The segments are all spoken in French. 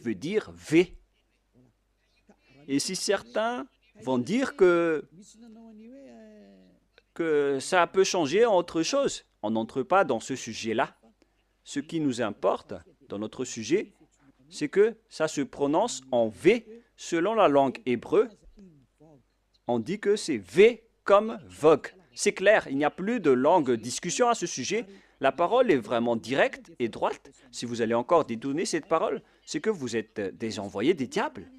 veut dire V. Et si certains vont dire que ça peut changer en autre chose, on n'entre pas dans ce sujet-là. Ce qui nous importe dans notre sujet, c'est que ça se prononce en V selon la langue hébreu. On dit que c'est V comme vogue. C'est clair, il n'y a plus de longue discussion à ce sujet. La parole est vraiment directe et droite. Si vous allez encore détourner cette parole, c'est que vous êtes des envoyés des diables.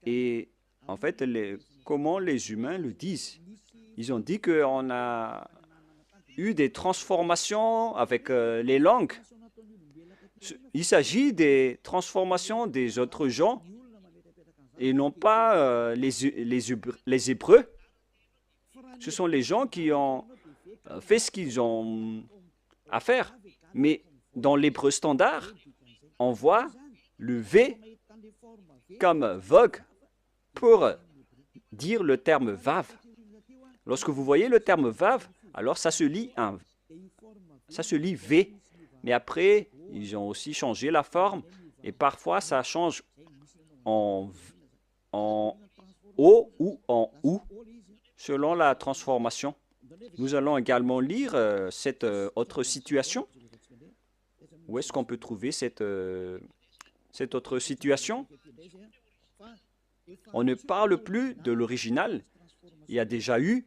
Et en fait, comment les humains le disent? Ils ont dit qu'on a eu des transformations avec les langues. Il s'agit des transformations des autres gens et non pas les Hébreux. Ce sont les gens qui ont fait ce qu'ils ont à faire. Mais dans l'hébreu standard, on voit le V comme vogue pour dire le terme vav. Lorsque vous voyez le terme vav, alors ça se lit V. Mais après, ils ont aussi changé la forme et parfois ça change en O ou en OU selon la transformation. Nous allons également lire cette autre situation. Où est-ce qu'on peut trouver cette autre situation? On ne parle plus de l'original. Il y a déjà eu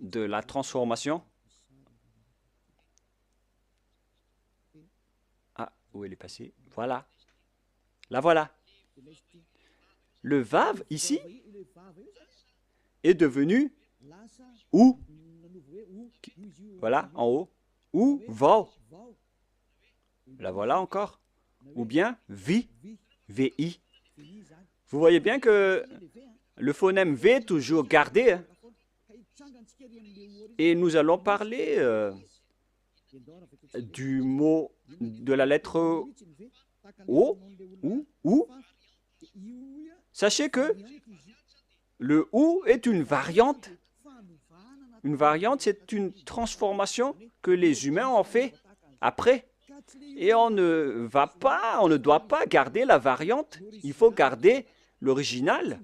de la transformation. Ah, où elle est passée? Voilà. La voilà. Le vav, ici, est devenu ou. Voilà, en haut. Ou vav. La voilà encore. Ou bien vi, vi. Vous voyez bien que le phonème V est toujours gardé. Hein? Et nous allons parler du mot, de la lettre O, ou. Sachez que le OU est une variante. Une variante, c'est une transformation que les humains ont fait après. Et on ne doit pas garder la variante. Il faut garder l'original.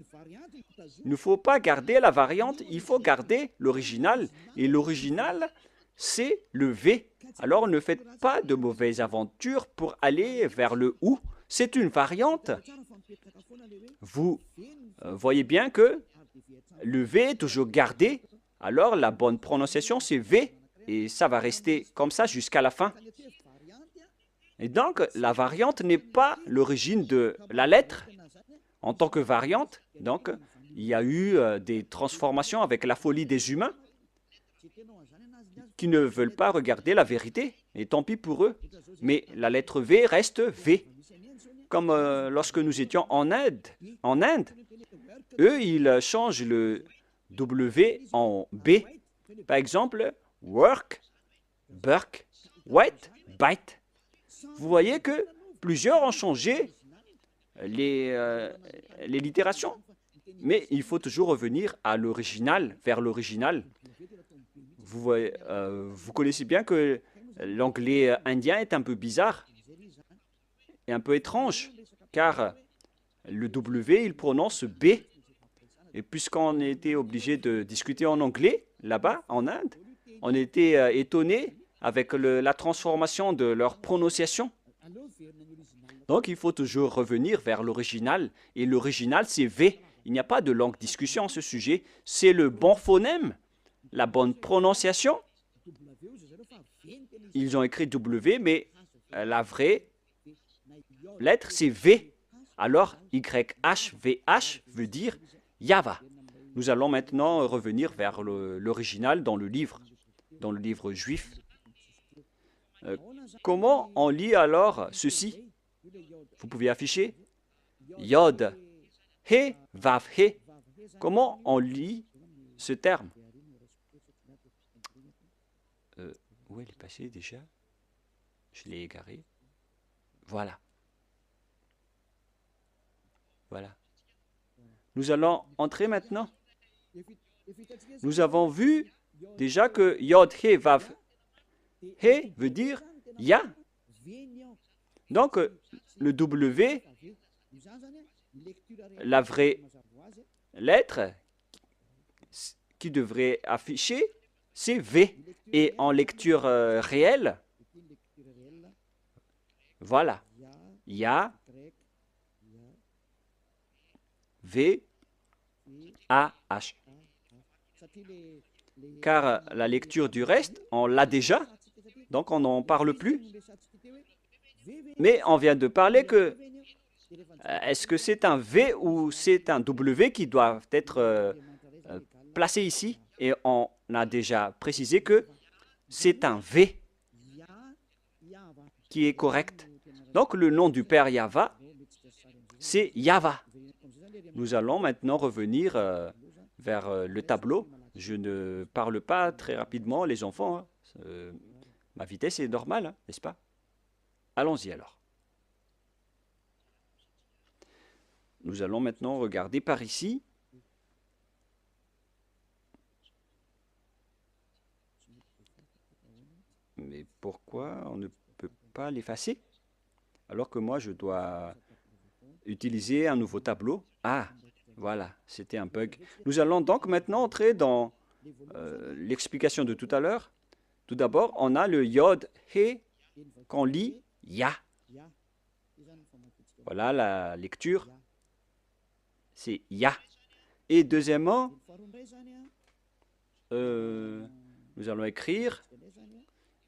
Il ne faut pas garder la variante, il faut garder l'original. Et l'original, c'est le V. Alors ne faites pas de mauvaises aventures pour aller vers le OU. C'est une variante. Vous voyez bien que le V est toujours gardé. Alors la bonne prononciation, c'est V. Et ça va rester comme ça jusqu'à la fin. Et donc, la variante n'est pas l'origine de la lettre en tant que variante. Donc, il y a eu des transformations avec la folie des humains qui ne veulent pas regarder la vérité. Et tant pis pour eux. Mais la lettre V reste V. Comme lorsque nous étions en Inde, eux, ils changent le W en B. Par exemple, work, burk, wet, bite. Vous voyez que plusieurs ont changé les littérations. Mais il faut toujours revenir à l'original, vers l'original. Vous connaissez bien que l'anglais indien est un peu bizarre et un peu étrange, car le W, il prononce B. Et puisqu'on était obligé de discuter en anglais, là-bas, en Inde, on était étonné avec la transformation de leur prononciation. Donc, il faut toujours revenir vers l'original. Et l'original, c'est V. Il n'y a pas de longue discussion à ce sujet. C'est le bon phonème, la bonne prononciation. Ils ont écrit W, mais la vraie lettre, c'est V. Alors, YHVH veut dire Yava. Nous allons maintenant revenir vers l'original dans le livre juif. Comment on lit alors ceci? Vous pouvez afficher Yod, He, Vav, He. Comment on lit ce terme? Où elle est passée déjà? Je l'ai égaré. Voilà. Voilà. Nous allons entrer maintenant. Nous avons vu déjà que Yod, He, Vav, He veut dire Ya. Donc, le W, la vraie lettre qui devrait afficher, c'est V. Et en lecture réelle, voilà, Ya, V, A, H. Car la lecture du reste, on l'a déjà, donc on n'en parle plus. Mais on vient de parler que est-ce que c'est un V ou c'est un W qui doit être placé ici? Et on a déjà précisé que c'est un V qui est correct. Donc le nom du Père Yahva, c'est Yahva. Nous allons maintenant revenir vers le tableau. Je ne parle pas très rapidement, les enfants. Hein. Ma vitesse est normale, hein, n'est-ce pas? Allons-y alors. Nous allons maintenant regarder par ici. Mais pourquoi on ne peut pas l'effacer? Alors que moi, je dois utiliser un nouveau tableau. Ah, voilà, c'était un bug. Nous allons donc maintenant entrer dans l'explication de tout à l'heure. Tout d'abord, on a le Yod, He, qu'on lit Ya. Voilà la lecture. C'est Ya. Et deuxièmement, nous allons écrire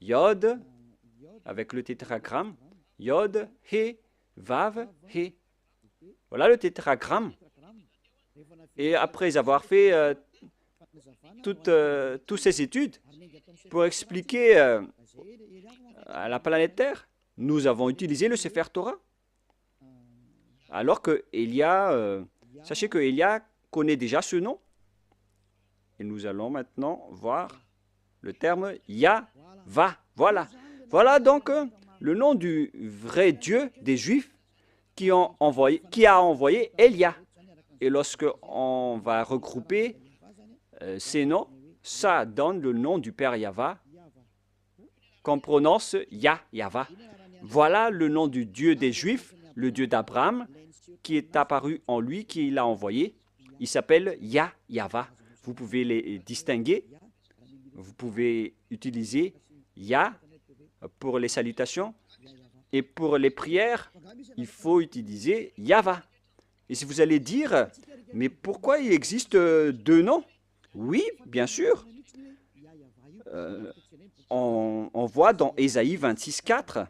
Yod avec le tétragramme. Yod, He, Vav, He. Voilà le tétragramme. Et après avoir fait toutes ces études pour expliquer à la planète Terre, nous avons utilisé le Sefer Torah. Alors que Elia, sachez que Elia connaît déjà ce nom. Et nous allons maintenant voir le terme Yahva. Voilà. Voilà donc le nom du vrai Dieu des Juifs qui a envoyé Elia. Et lorsque on va regrouper ces noms, ça donne le nom du Père Yahva qu'on prononce Yahva. Voilà le nom du Dieu des Juifs, le Dieu d'Abraham, qui est apparu en lui, qui l'a envoyé. Il s'appelle Yahva. Vous pouvez les distinguer. Vous pouvez utiliser Ya pour les salutations. Et pour les prières, il faut utiliser Yahva. Et si vous allez dire, mais pourquoi il existe deux noms? Oui, bien sûr. On voit dans Ésaïe 26:4,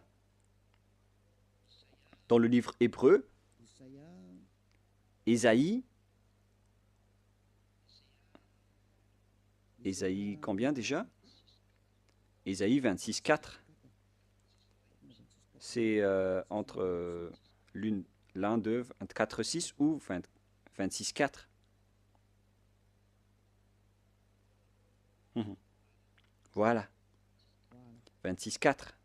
dans le livre hébreu, Ésaïe combien déjà? Ésaïe 26:4. C'est entre l'un de 24:6 ou 26:4. Voilà. 26:4.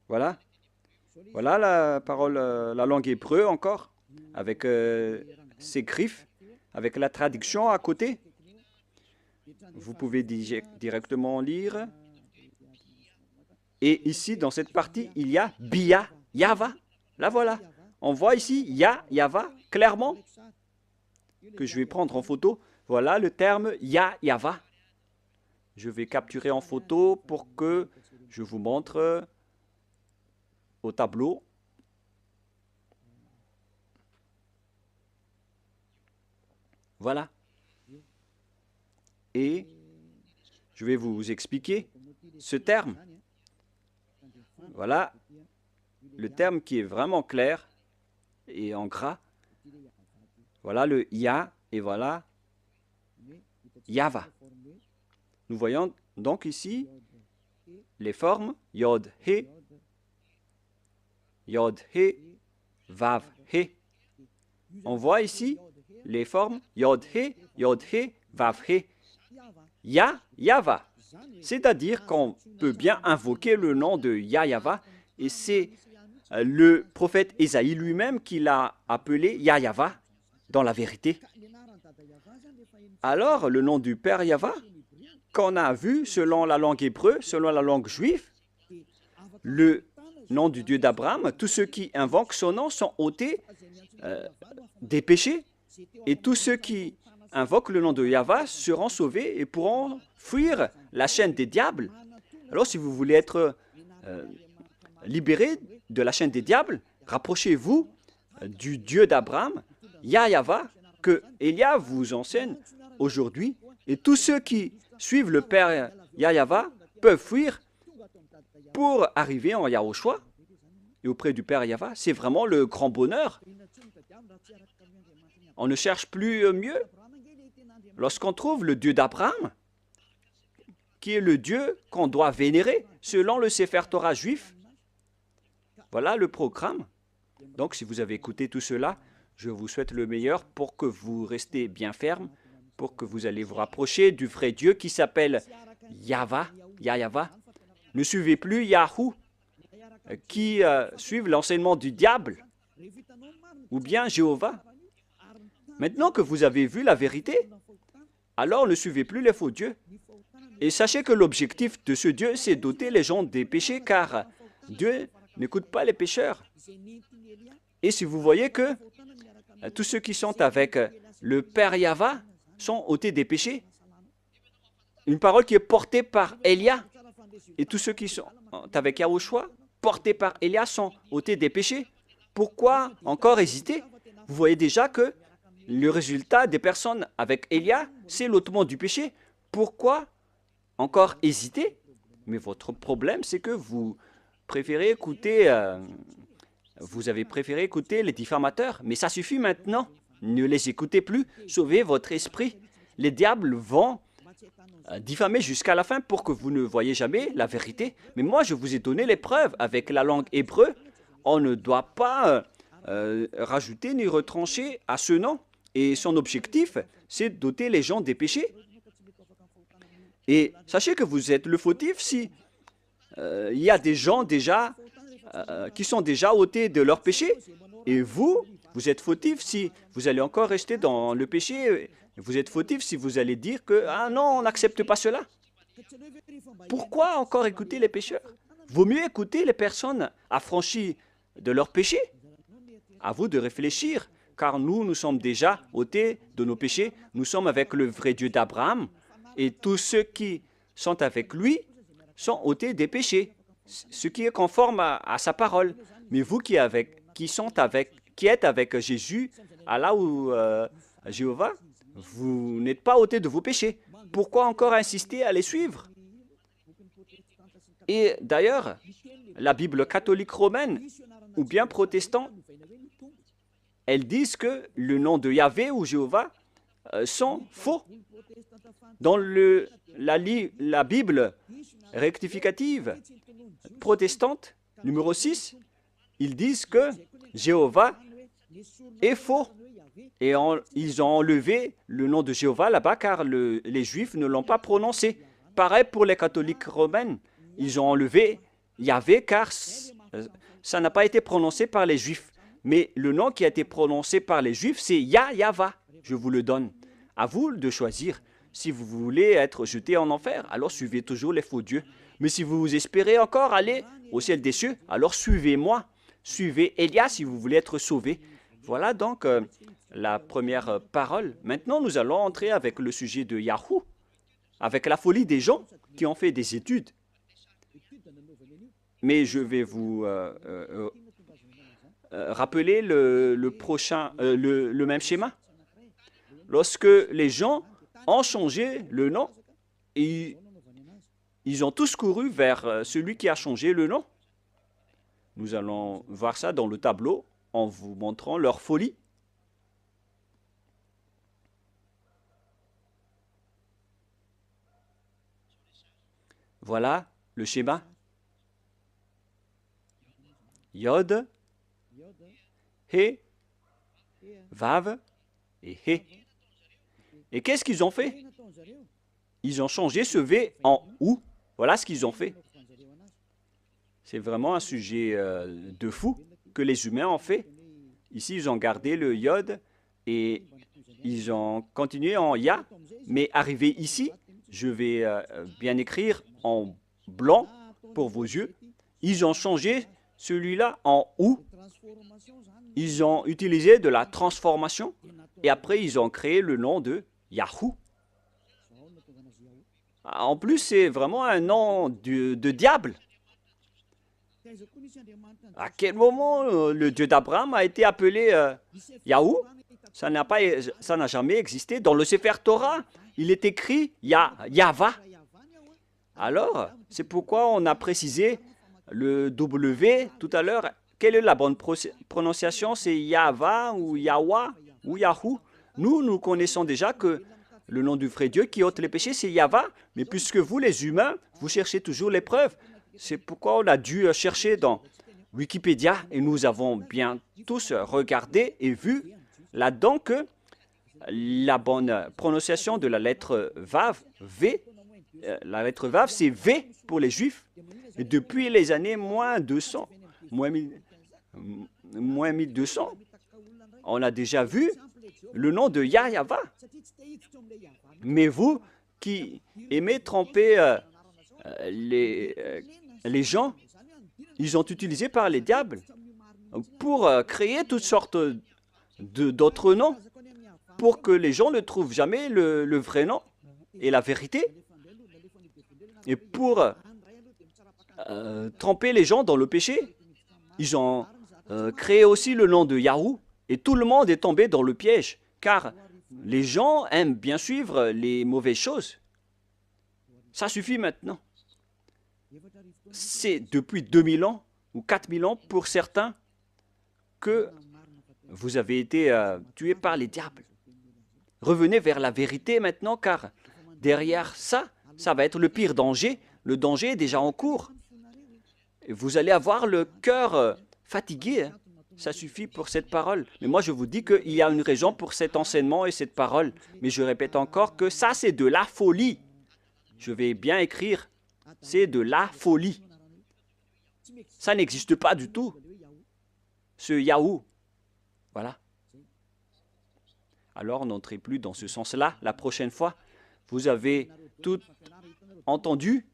Voilà. Voilà la parole, la langue hébreu encore, avec ses griffes, avec la traduction à côté. Vous pouvez directement lire. Et ici, dans cette partie, il y a Bia, Yahva. Là, voilà. On voit ici Yahva, clairement, que je vais prendre en photo. Voilà le terme Yahva. Je vais capturer en photo pour que je vous montre au tableau. Voilà. Et je vais vous expliquer ce terme. Voilà le terme qui est vraiment clair et en gras. Voilà le Ya et voilà Yahva. Nous voyons donc ici les formes Yod, He, Vav, He. On voit ici les formes Yod, He, Vav, He. Yahva. C'est-à-dire qu'on peut bien invoquer le nom de Yahva et c'est le prophète Ésaïe lui-même qui l'a appelé Yahva dans la vérité. Alors, le nom du Père Yahva, qu'on a vu selon la langue hébreu, selon la langue juive, le nom du Dieu d'Abraham, tous ceux qui invoquent son nom sont ôtés des péchés, et tous ceux qui invoquent le nom de Yahva seront sauvés et pourront fuir la chaîne des diables. Alors, si vous voulez être libéré de la chaîne des diables, rapprochez-vous du Dieu d'Abraham, Yahva, que Élia vous enseigne aujourd'hui. Et tous ceux qui suivent le Père Yahva peuvent fuir pour arriver en Yahushua et auprès du Père Yahva. C'est vraiment le grand bonheur. On ne cherche plus mieux. Lorsqu'on trouve le Dieu d'Abraham, qui est le Dieu qu'on doit vénérer selon le Sefer Torah juif, voilà le programme. Donc, si vous avez écouté tout cela, je vous souhaite le meilleur pour que vous restez bien ferme, pour que vous allez vous rapprocher du vrai Dieu qui s'appelle Yahva. Ne suivez plus Yahou, qui suivent l'enseignement du diable, ou bien Jéhovah. Maintenant que vous avez vu la vérité, alors ne suivez plus les faux dieux. Et sachez que l'objectif de ce Dieu, c'est d'ôter les gens des péchés, car Dieu n'écoute pas les pécheurs. Et si vous voyez que tous ceux qui sont avec le Père Yahva sont ôtés des péchés, une parole qui est portée par Élia, et tous ceux qui sont avec Yahushua, portés par Élia, sont ôtés des péchés. Pourquoi encore hésiter? Vous voyez déjà que le résultat des personnes avec Élia, c'est l'ôtement du péché. Pourquoi encore hésiter? Mais votre problème, c'est que vous préférez écouter, vous avez préféré écouter les diffamateurs. Mais ça suffit maintenant. Ne les écoutez plus. Sauvez votre esprit. Les diables vont diffamer jusqu'à la fin pour que vous ne voyez jamais la vérité. Mais moi, je vous ai donné les preuves. Avec la langue hébreu, on ne doit pas rajouter ni retrancher à ce nom. Et son objectif, c'est d'ôter les gens des péchés. Et sachez que vous êtes le fautif si il y a des gens déjà qui sont déjà ôtés de leur péché. Et vous êtes fautif si vous allez encore rester dans le péché. Vous êtes fautif si vous allez dire que « Ah non, on n'accepte pas cela ». Pourquoi encore écouter les pécheurs? Vaut mieux écouter les personnes affranchies de leur péché. À vous de réfléchir, car nous sommes déjà ôtés de nos péchés. Nous sommes avec le vrai Dieu d'Abraham. Et tous ceux qui sont avec lui sont ôtés des péchés, ce qui est conforme à sa parole. Mais vous qui êtes avec Jésus, Allah ou Jéhovah, vous n'êtes pas ôtés de vos péchés. Pourquoi encore insister à les suivre? Et d'ailleurs, la Bible catholique romaine ou bien protestante, elles disent que le nom de Yahvé ou Jéhovah sont faux. Dans la Bible rectificative protestante, numéro 6, ils disent que Jéhovah est faux. Et ils ont enlevé le nom de Jéhovah là-bas car les Juifs ne l'ont pas prononcé. Pareil pour les catholiques romaines. Ils ont enlevé Yahvé car ça n'a pas été prononcé par les Juifs. Mais le nom qui a été prononcé par les Juifs, c'est Yahva. Je vous le donne. À vous de choisir. Si vous voulez être jeté en enfer, alors suivez toujours les faux dieux. Mais si vous espérez encore aller au ciel des cieux, alors suivez-moi. Suivez Élia si vous voulez être sauvé. Voilà donc la première parole. Maintenant, nous allons entrer avec le sujet de Yahou, avec la folie des gens qui ont fait des études. Mais je vais vous rappeler le même schéma. Lorsque les gens ont changé le nom, et ils ont tous couru vers celui qui a changé le nom. Nous allons voir ça dans le tableau en vous montrant leur folie. Voilà le schéma. Yod, He, Vav et He. Et qu'est-ce qu'ils ont fait? Ils ont changé ce V en OU. Voilà ce qu'ils ont fait. C'est vraiment un sujet de fou que les humains ont fait. Ici, ils ont gardé le Yod et ils ont continué en Ya. Mais arrivé ici, je vais bien écrire en blanc pour vos yeux. Ils ont changé celui-là en ou, ils ont utilisé de la transformation et après ils ont créé le nom de Yahoo. En plus, c'est vraiment un nom de diable. À quel moment le Dieu d'Abraham a été appelé Yahoo? Ça n'a jamais existé. Dans le Sefer Torah, il est écrit Yahva. Alors, c'est pourquoi on a précisé le W tout à l'heure. Quelle est la bonne prononciation? C'est Yahva ou Yahwa ou Yahoo? Nous connaissons déjà que le nom du vrai Dieu qui ôte les péchés, c'est Yahva. Mais puisque vous, les humains, vous cherchez toujours les preuves, c'est pourquoi on a dû chercher dans Wikipédia et nous avons bien tous regardé et vu là-dedans que la bonne prononciation de la lettre Vav, V, la lettre Vav, c'est V pour les Juifs. Et depuis les années moins 200, moins 1200, on a déjà vu le nom de Yahva. Mais vous qui aimez tromper les gens, ils ont utilisé par les diables pour créer toutes sortes d'autres noms pour que les gens ne trouvent jamais le vrai nom et la vérité et pour tremper les gens dans le péché. Ils ont créé aussi le nom de Yahoo et tout le monde est tombé dans le piège car les gens aiment bien suivre les mauvaises choses. Ça suffit maintenant. C'est depuis 2000 ans ou 4000 ans pour certains que vous avez été tués par les diables. Revenez vers la vérité maintenant car derrière ça, ça va être le pire danger. Le danger est déjà en cours. Et vous allez avoir le cœur fatigué. Hein. Ça suffit pour cette parole. Mais moi, je vous dis qu'il y a une raison pour cet enseignement et cette parole. Mais je répète encore que ça, c'est de la folie. Je vais bien écrire. C'est de la folie. Ça n'existe pas du tout. Ce Yahoo. Voilà. Alors, n'entrez plus dans ce sens-là la prochaine fois. Vous avez tout entendu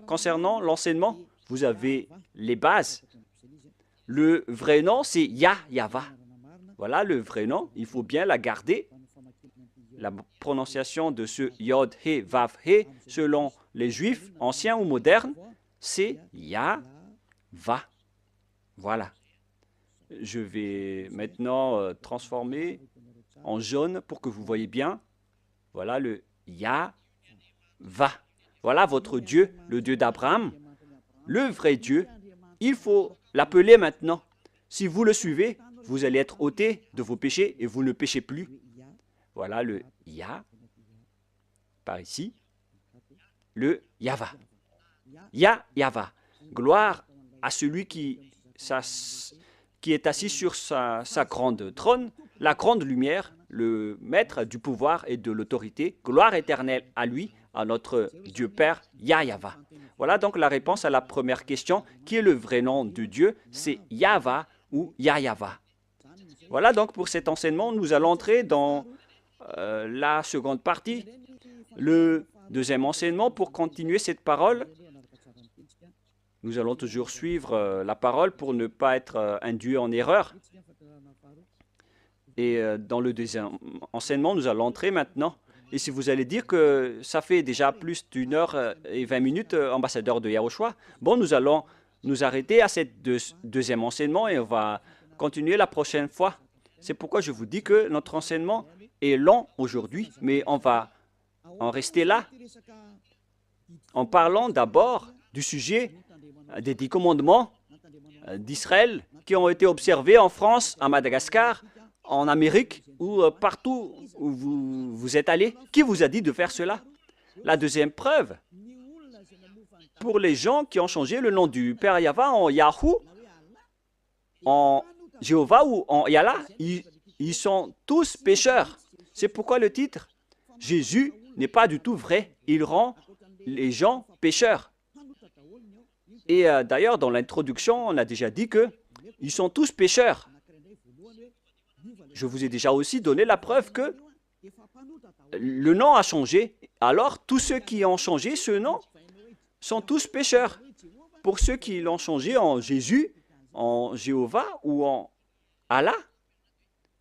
concernant l'enseignement. Vous avez les bases. Le vrai nom, c'est Yahva. Voilà le vrai nom. Il faut bien la garder. La prononciation de ce Yod, He, Vav, He, selon les Juifs, anciens ou modernes, c'est Yahva. Voilà. Je vais maintenant transformer en jaune pour que vous voyez bien. Voilà le Yahva. Voilà votre Dieu, le Dieu d'Abraham, le vrai Dieu. Il faut l'appeler maintenant. Si vous le suivez, vous allez être ôtés de vos péchés et vous ne péchez plus. Voilà le Yah, par ici, le Yahva. Yahva. Gloire à celui qui est assis sur sa grande trône, la grande lumière, le maître du pouvoir et de l'autorité. Gloire éternelle à lui, à notre Dieu Père, Yahva. Voilà donc la réponse à la première question. Qui est le vrai nom de Dieu? C'est Yahva ou Yahva. Voilà donc pour cet enseignement, nous allons entrer dans la seconde partie, le deuxième enseignement. Pour continuer cette parole, nous allons toujours suivre la parole pour ne pas être induits en erreur. Et dans le deuxième enseignement, nous allons entrer maintenant. Et si vous allez dire que ça fait déjà plus d'1 heure et 20 minutes, ambassadeur de Yahushua, bon, nous allons nous arrêter à ce deuxième enseignement et on va continuer la prochaine fois. C'est pourquoi je vous dis que notre enseignement est long aujourd'hui, mais on va en rester là en parlant d'abord du sujet des 10 commandements d'Israël qui ont été observés en France, à Madagascar, en Amérique ou partout où vous êtes allés. Qui vous a dit de faire cela? La deuxième preuve, pour les gens qui ont changé le nom du Père Yahva en Yahoo, en Jéhovah ou en Yallah, ils sont tous pécheurs. C'est pourquoi le titre, Jésus n'est pas du tout vrai. Il rend les gens pécheurs. Et d'ailleurs, dans l'introduction, on a déjà dit qu'ils sont tous pécheurs. Je vous ai déjà aussi donné la preuve que le nom a changé. Alors, tous ceux qui ont changé ce nom sont tous pécheurs. Pour ceux qui l'ont changé en Jésus, ils sont tous pécheurs. Et d'ailleurs, dans l'introduction, on a déjà dit qu'ils sont tous pécheurs. Je vous ai déjà aussi donné la preuve que le nom a changé. Alors, tous ceux qui ont changé ce nom sont tous pécheurs. Pour ceux qui l'ont changé en Jésus, en Jéhovah ou en Allah,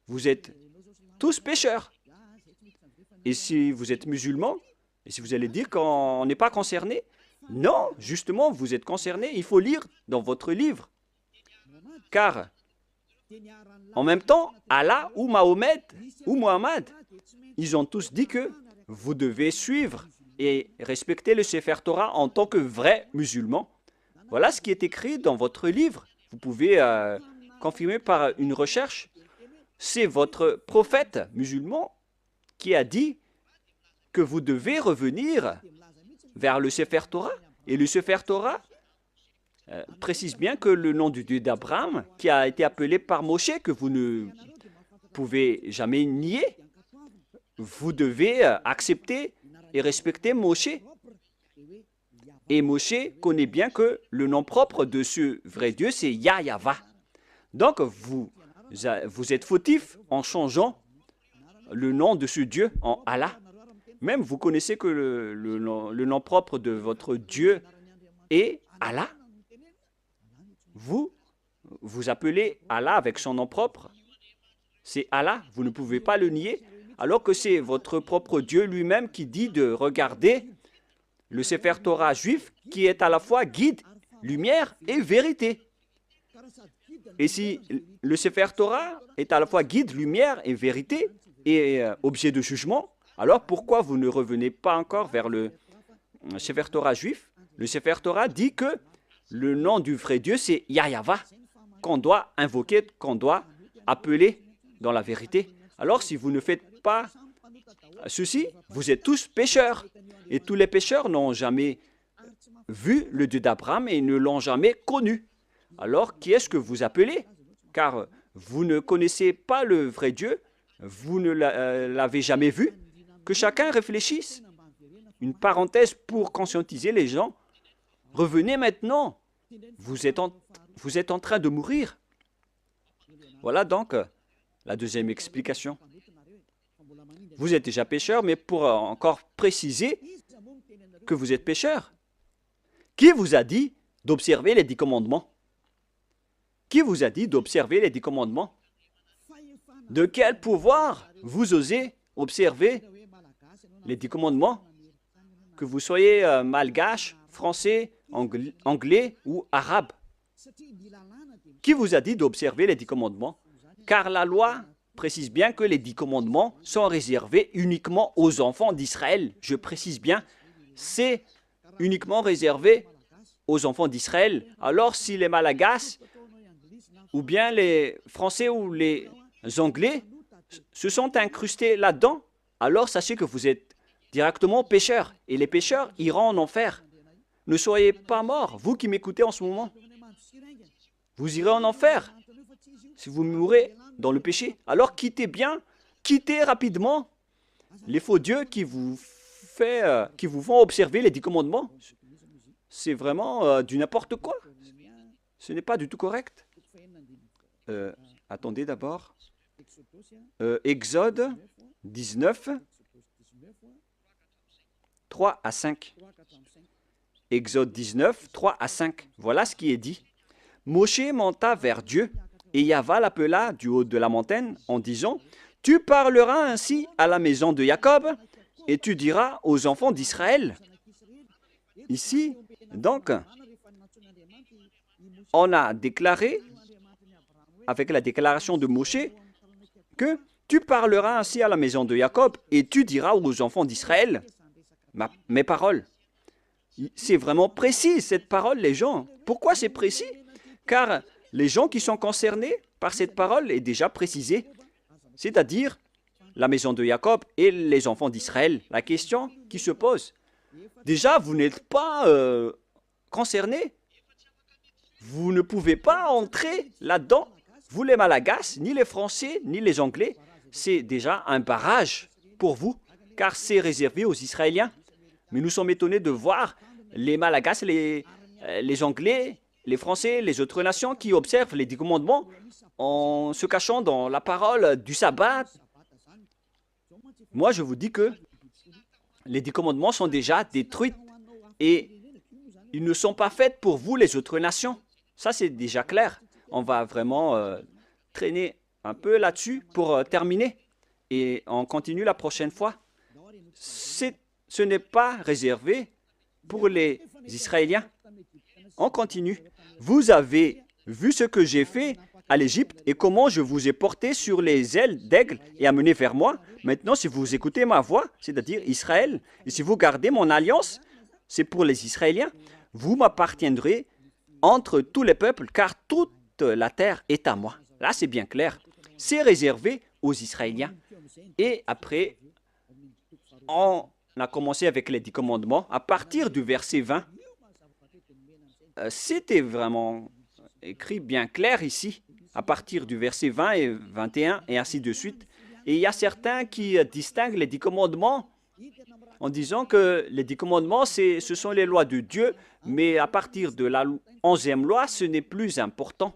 vous êtes tous pécheurs. Et si vous êtes musulman, et si vous allez dire qu'on n'est pas concerné, non, justement, vous êtes concerné. Il faut lire dans votre livre. Car, en même temps, Allah ou Mahomet ou Mohammed, ils ont tous dit que vous devez suivre et respecter le Sefer Torah en tant que vrai musulman. Voilà ce qui est écrit dans votre livre. Vous pouvez confirmer par une recherche. C'est votre prophète musulman qui a dit que vous devez revenir vers le Sefer Torah. Et le Sefer Torah précise bien que le nom du Dieu d'Abraham, qui a été appelé par Moshe, que vous ne pouvez jamais nier, vous devez accepter et respecter Moshe. Et Moshe connaît bien que le nom propre de ce vrai Dieu, c'est Yahweh. Donc, vous êtes fautif en changeant le nom de ce Dieu en Allah. Même vous connaissez que le nom propre de votre Dieu est Allah. Vous appelez Allah avec son nom propre. C'est Allah, vous ne pouvez pas le nier, alors que c'est votre propre Dieu lui-même qui dit de regarder le Sefer Torah juif qui est à la fois guide, lumière et vérité. Et si le Sefer Torah est à la fois guide, lumière et vérité et objet de jugement, alors pourquoi vous ne revenez pas encore vers le Sefer Torah juif? Le Sefer Torah dit que le nom du vrai Dieu, c'est Yahweh, qu'on doit invoquer, qu'on doit appeler dans la vérité. Alors si vous ne faites pas ceci, vous êtes tous pécheurs. Et tous les pécheurs n'ont jamais vu le Dieu d'Abraham et ne l'ont jamais connu. Alors qui est-ce que vous appelez? Car vous ne connaissez pas le vrai Dieu, vous ne l'avez jamais vu. Que chacun réfléchisse. Une parenthèse pour conscientiser les gens. Revenez maintenant. Vous êtes en train de mourir. Voilà donc la deuxième explication. Vous êtes déjà pécheur, mais pour encore préciser que vous êtes pécheur, qui vous a dit d'observer les 10 commandements? Qui vous a dit d'observer les 10 commandements? De quel pouvoir vous osez observer les 10 commandements? Que vous soyez malgache, français, anglais ou arabe. Qui vous a dit d'observer les 10 commandements? Car la loi précise bien que les 10 commandements sont réservés uniquement aux enfants d'Israël. Je précise bien, c'est uniquement réservé aux enfants d'Israël. Alors si les Malagasy, ou bien les Français ou les Anglais se sont incrustés là-dedans, alors sachez que vous êtes directement pécheurs. Et les pécheurs iront en enfer. Ne soyez pas morts, vous qui m'écoutez en ce moment. Vous irez en enfer si vous mourrez dans le péché. Alors quittez rapidement les faux dieux qui vous font observer les 10 commandements. C'est vraiment du n'importe quoi. Ce n'est pas du tout correct. Attendez d'abord. Exode 19, 3 à 5. Exode 19, 3 à 5. Voilà ce qui est dit. Moshe monta vers Dieu, et Yahweh l'appela du haut de la montagne en disant, « Tu parleras ainsi à la maison de Jacob, et tu diras aux enfants d'Israël. » Ici, donc, on a déclaré, avec la déclaration de Moshe, que tu parleras ainsi à la maison de Jacob, et tu diras aux enfants d'Israël mes paroles. C'est vraiment précis, cette parole, les gens. Pourquoi c'est précis? Car les gens qui sont concernés par cette parole est déjà précisée, c'est-à-dire la maison de Jacob et les enfants d'Israël. La question qui se pose, déjà, vous n'êtes pas concernés. Vous ne pouvez pas entrer là-dedans. Vous, les Malagasy, ni les Français, ni les Anglais, c'est déjà un barrage pour vous, car c'est réservé aux Israéliens. Mais nous sommes étonnés de voir les Malagasy, les Anglais, les Français, les autres nations qui observent les 10 commandements en se cachant dans la parole du sabbat. Moi, je vous dis que les 10 commandements sont déjà détruits et ils ne sont pas faits pour vous, les autres nations. Ça, c'est déjà clair. on va vraiment traîner un peu là-dessus pour terminer. Et on continue la prochaine fois. Ce n'est pas réservé pour les Israéliens. On continue. Vous avez vu ce que j'ai fait à l'Égypte et comment je vous ai porté sur les ailes d'aigle et amené vers moi. Maintenant, si vous écoutez ma voix, c'est-à-dire Israël, et si vous gardez mon alliance, c'est pour les Israéliens, vous m'appartiendrez entre tous les peuples, car toute la terre est à moi. Là, c'est bien clair. C'est réservé aux Israéliens. Et après, on a commencé avec les 10 commandements. À partir du verset 20, c'était vraiment écrit bien clair ici, à partir du verset 20 et 21, et ainsi de suite. Et il y a certains qui distinguent les 10 commandements en disant que les 10 commandements, ce sont les lois de Dieu, mais à partir de la 11e loi, ce n'est plus important.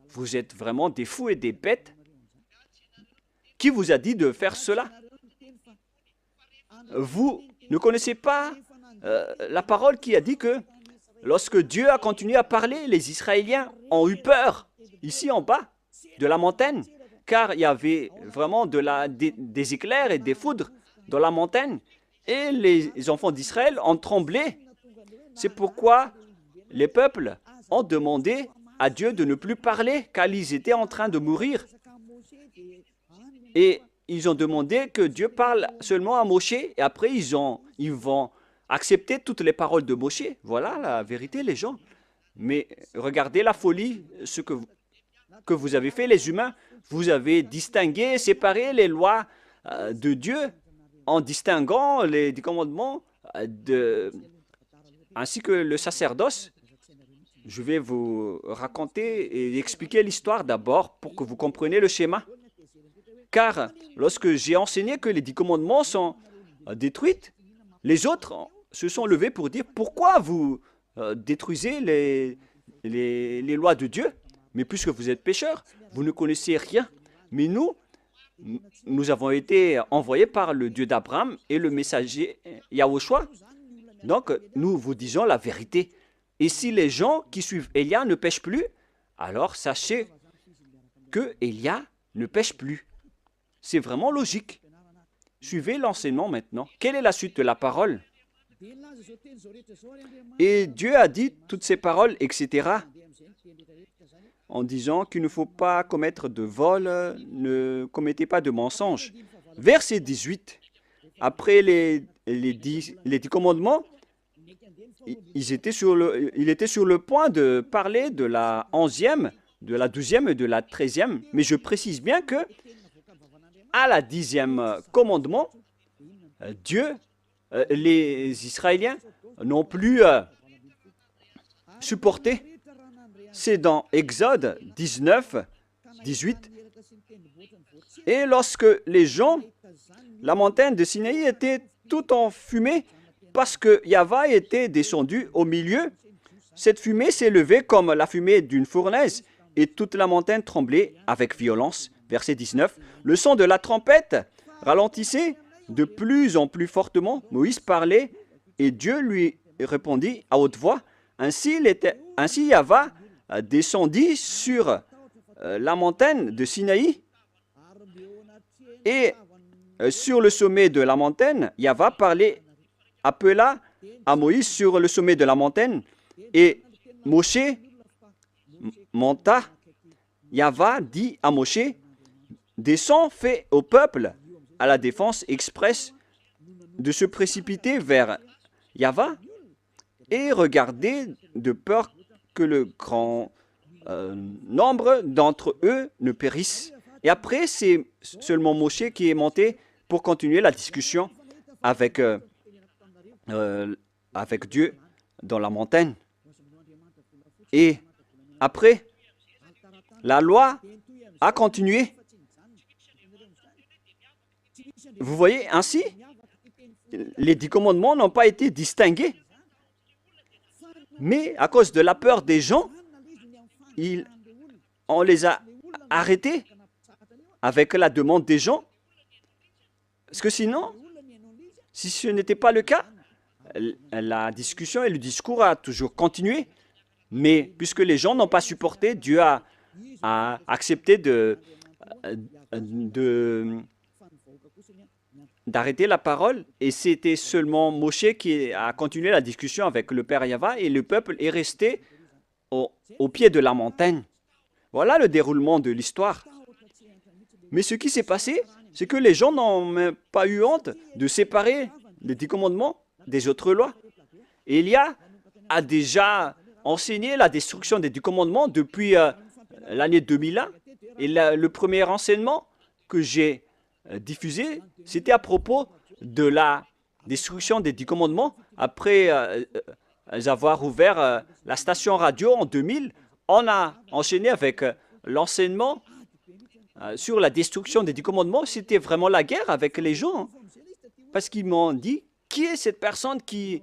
Vous êtes vraiment des fous et des bêtes. Qui vous a dit de faire cela? Vous ne connaissez pas la parole qui a dit que lorsque Dieu a continué à parler, les Israéliens ont eu peur, ici en bas, de la montagne, car il y avait vraiment des éclairs et des foudres dans la montagne, et les enfants d'Israël ont tremblé. C'est pourquoi les peuples ont demandé à Dieu de ne plus parler, car ils étaient en train de mourir. Et ils ont demandé que Dieu parle seulement à Moshe, et après ils vont accepter toutes les paroles de Moshe. Voilà la vérité, les gens. Mais regardez la folie, ce que vous avez fait, les humains. Vous avez distingué, séparé les lois de Dieu en distinguant les 10 commandements ainsi que le sacerdoce. Je vais vous raconter et expliquer l'histoire d'abord pour que vous compreniez le schéma. Car lorsque j'ai enseigné que les 10 commandements sont détruits, les autres se sont levés pour dire pourquoi vous détruisez les lois de Dieu. Mais puisque vous êtes pécheurs, vous ne connaissez rien. Mais nous avons été envoyés par le Dieu d'Abraham et le messager Yahushua. Donc, nous vous disons la vérité. Et si les gens qui suivent Élia ne pêchent plus, alors sachez que Élia ne pêche plus. C'est vraiment logique. Suivez l'enseignement maintenant. Quelle est la suite de la parole? Et Dieu a dit toutes ces paroles, etc., en disant qu'il ne faut pas commettre de vol, ne commettez pas de mensonge. Verset 18, après les 10 commandements, il était sur le point de parler de la 11e, de la 12e et de la 13e, mais je précise bien que à la 10e commandement, les Israéliens n'ont plus supporté. C'est dans Exode 19, 18. Et lorsque la montagne de Sinaï était tout en fumée, parce que Yahvé était descendu au milieu, cette fumée s'est levée comme la fumée d'une fournaise, et toute la montagne tremblait avec violence. Verset 19. Le son de la trompette ralentissait de plus en plus fortement. Moïse parlait, et Dieu lui répondit à haute voix. Ainsi Yahvé descendit sur la montagne de Sinaï, et sur le sommet de la montagne, Yahvé appela à Moïse sur le sommet de la montagne, et Moshe monta. Yahvé dit à Moshe, descends, fais au peuple à la défense expresse de se précipiter vers Yahvé et regardez de peur que le grand nombre d'entre eux ne périssent. Et après, c'est seulement Moshe qui est monté pour continuer la discussion avec Dieu dans la montagne. Et après, la loi a continué. Vous voyez, ainsi, les 10 commandements n'ont pas été distingués. Mais à cause de la peur des gens, on les a arrêtés avec la demande des gens. Parce que sinon, si ce n'était pas le cas, la discussion et le discours a toujours continué. Mais puisque les gens n'ont pas supporté, Dieu a accepté d'arrêter la parole. Et c'était seulement Moshe qui a continué la discussion avec le Père Yahva et le peuple est resté au pied de la montagne. Voilà le déroulement de l'histoire. Mais ce qui s'est passé, c'est que les gens n'ont même pas eu honte de séparer les 10 commandements des autres lois. Et Élia a déjà enseigné la destruction des 10 commandements depuis l'année 2001. Et le premier enseignement que j'ai diffusé, c'était à propos de la destruction des 10 commandements. Après avoir ouvert la station radio en 2000, on a enchaîné avec l'enseignement sur la destruction des 10 commandements. C'était vraiment la guerre avec les gens. Parce qu'ils m'ont dit, qui est cette personne qui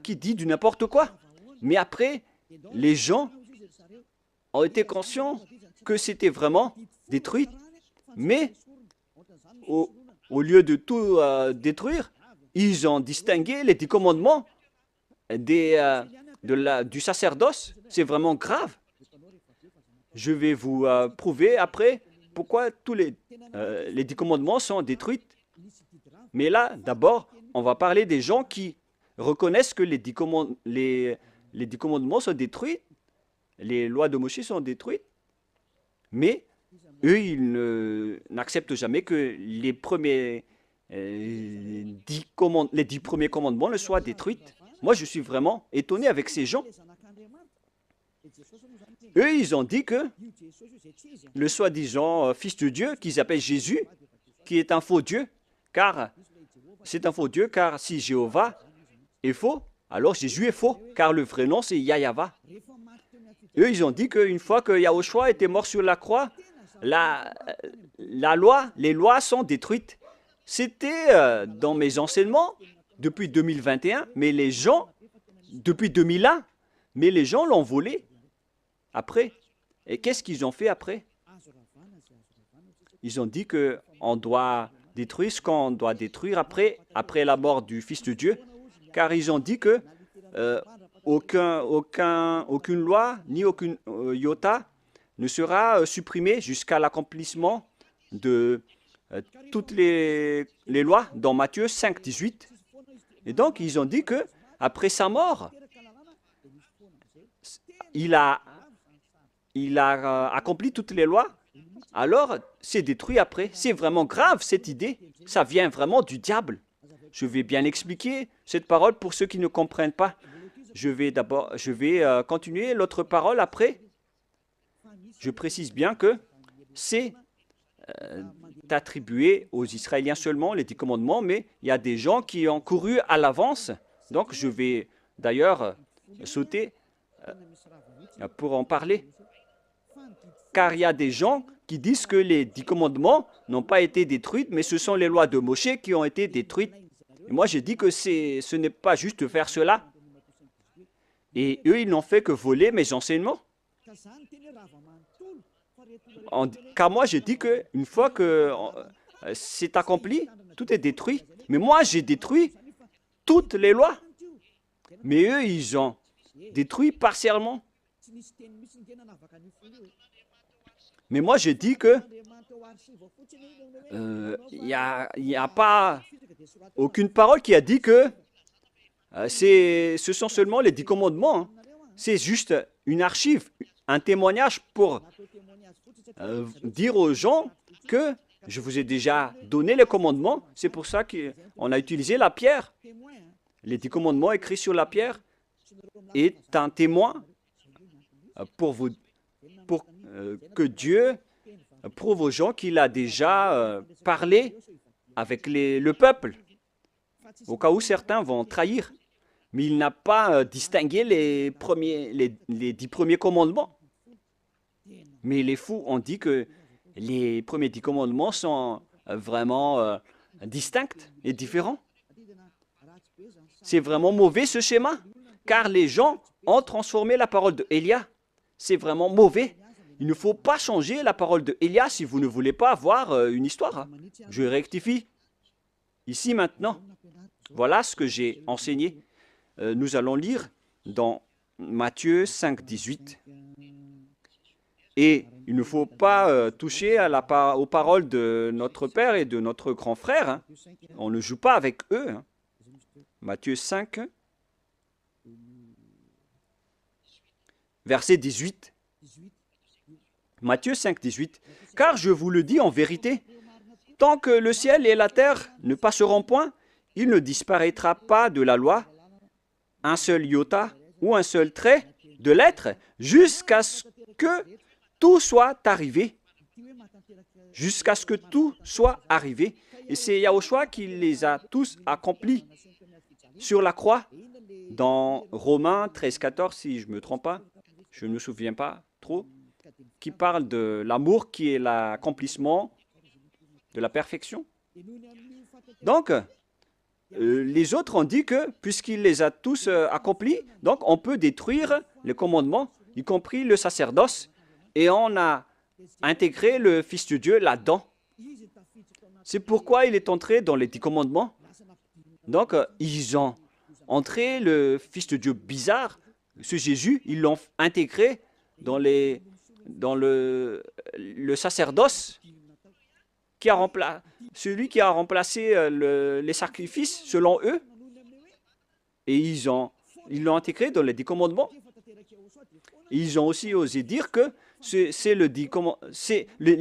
dit du n'importe quoi? Mais après, les gens ont été conscients que c'était vraiment détruit. Mais au lieu de tout détruire, ils ont distingué les 10 commandements du sacerdoce. C'est vraiment grave. Je vais vous prouver après pourquoi tous les 10 commandements sont détruits. Mais là, d'abord, on va parler des gens qui reconnaissent que les 10 commandements sont détruits, les lois de Moïse sont détruites, mais eux, ils n'acceptent jamais que les 10 premiers commandements ne soient détruits. Moi, je suis vraiment étonné avec ces gens. Eux, ils ont dit que le soi-disant fils de Dieu, qu'ils appellent Jésus, qui est un faux Dieu, car c'est un faux Dieu, car si Jéhovah est faux, alors Jésus est faux, car le vrai nom c'est Yahva. Eux, ils ont dit qu'une fois que Yahushua était mort sur la croix, les lois sont détruites. C'était dans mes enseignements depuis 2021, mais les gens, depuis 2001, mais les gens l'ont volé après. Et qu'est-ce qu'ils ont fait après? Ils ont dit qu'on doit détruire ce qu'on doit détruire après la mort du Fils de Dieu, car ils ont dit que aucune loi ni aucune iota ne sera supprimée jusqu'à l'accomplissement de toutes les lois dans Matthieu 5, 18. Et donc, ils ont dit que après sa mort, il a accompli toutes les lois, alors c'est détruit après. C'est vraiment grave cette idée. Ça vient vraiment du diable. Je vais bien expliquer cette parole pour ceux qui ne comprennent pas. Je vais continuer l'autre parole après. Je précise bien que c'est attribué aux Israéliens seulement, les 10 commandements, mais il y a des gens qui ont couru à l'avance. Donc je vais d'ailleurs sauter pour en parler. Car il y a des gens qui disent que les 10 commandements n'ont pas été détruits, mais ce sont les lois de Moshe qui ont été détruites. Et moi, j'ai dit que ce n'est pas juste de faire cela. Et eux, ils n'ont fait que voler mes enseignements. Car moi, j'ai dit qu'une fois que c'est accompli, tout est détruit. Mais moi, j'ai détruit toutes les lois. Mais eux, ils ont détruit partiellement. Mais moi, j'ai dit que il n'y a pas aucune parole qui a dit que ce sont seulement les 10 commandements. Hein. C'est juste une archive, un témoignage pour dire aux gens que je vous ai déjà donné les commandements. C'est pour ça qu'on a utilisé la pierre. Les 10 commandements écrits sur la pierre est un témoin pour que Dieu prouve aux gens qu'il a déjà parlé avec le peuple, au cas où certains vont trahir. Mais il n'a pas distingué les 10 premiers commandements. Mais les fous ont dit que les premiers 10 commandements sont vraiment distincts et différents. C'est vraiment mauvais ce schéma, car les gens ont transformé la parole de Élia. C'est vraiment mauvais. Il ne faut pas changer la parole de Élia si vous ne voulez pas avoir une histoire. Je rectifie. Ici maintenant, voilà ce que j'ai enseigné. Nous allons lire dans Matthieu 5, 18. Et il ne faut pas toucher aux paroles de notre père et de notre grand frère, hein. On ne joue pas avec eux, hein. Matthieu 5, verset 18. Matthieu 5, 18. Car je vous le dis en vérité, tant que le ciel et la terre ne passeront point, il ne disparaîtra pas de la loi un seul iota ou un seul trait de lettre jusqu'à ce que tout soit arrivé. Jusqu'à ce que tout soit arrivé. Et c'est Yahushua qui les a tous accomplis sur la croix. Dans Romains 13, 14, si je ne me trompe pas, je ne me souviens pas trop, qui parle de l'amour qui est l'accomplissement de la perfection. Donc, les autres ont dit que, puisqu'il les a tous accomplis, donc on peut détruire les commandements, y compris le sacerdoce, et on a intégré le Fils de Dieu là-dedans. C'est pourquoi il est entré dans les 10 commandements. Donc, ils ont entré le Fils de Dieu bizarre, ce Jésus, ils l'ont intégré dans le sacerdoce, celui qui a remplacé les sacrifices selon eux, et ils l'ont intégré dans les 10 commandements. Ils ont aussi osé dire que les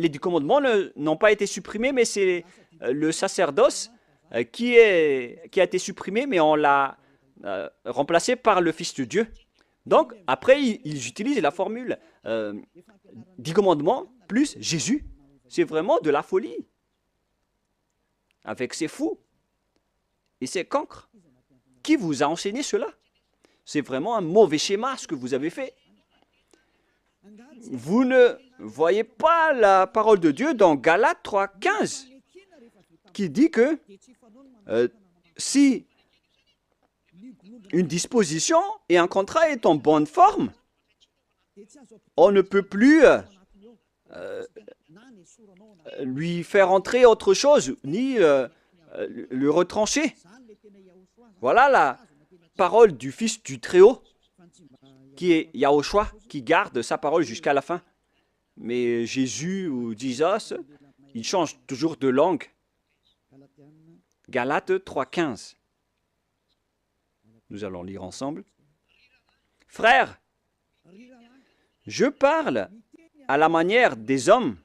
10 commandements n'ont pas été supprimés, mais c'est le sacerdoce qui a été supprimé, mais on l'a remplacé par le Fils de Dieu. Donc, après, ils utilisent la formule 10 commandements plus Jésus. C'est vraiment de la folie. Avec ces fous et ces cancres. Qui vous a enseigné cela? C'est vraiment un mauvais schéma ce que vous avez fait. Vous ne voyez pas la parole de Dieu dans Galates 3, 15 qui dit que si une disposition et un contrat est en bonne forme, on ne peut plus lui faire entrer autre chose, ni le retrancher. Voilà la parole du Fils du Très-Haut, qui est Yahushua, qui garde sa parole jusqu'à la fin. Mais Jésus ou Jesus, il change toujours de langue. Galates 3,15. Nous allons lire ensemble. Frères, je parle à la manière des hommes.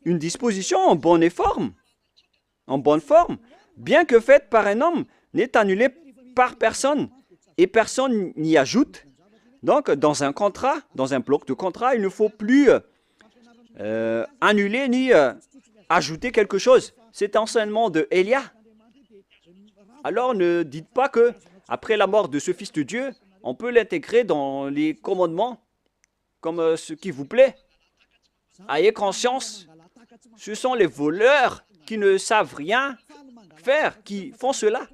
Une disposition en bonne forme, bien que faite par un homme, n'est annulée par personne et personne n'y ajoute. Donc, dans un contrat, dans un bloc de contrat, il ne faut plus annuler ni ajouter quelque chose. C'est enseignement de Élia. Alors, ne dites pas que après la mort de ce Fils de Dieu, on peut l'intégrer dans les commandements comme ce qui vous plaît. Ayez conscience, ce sont les voleurs qui ne savent rien faire, qui font cela.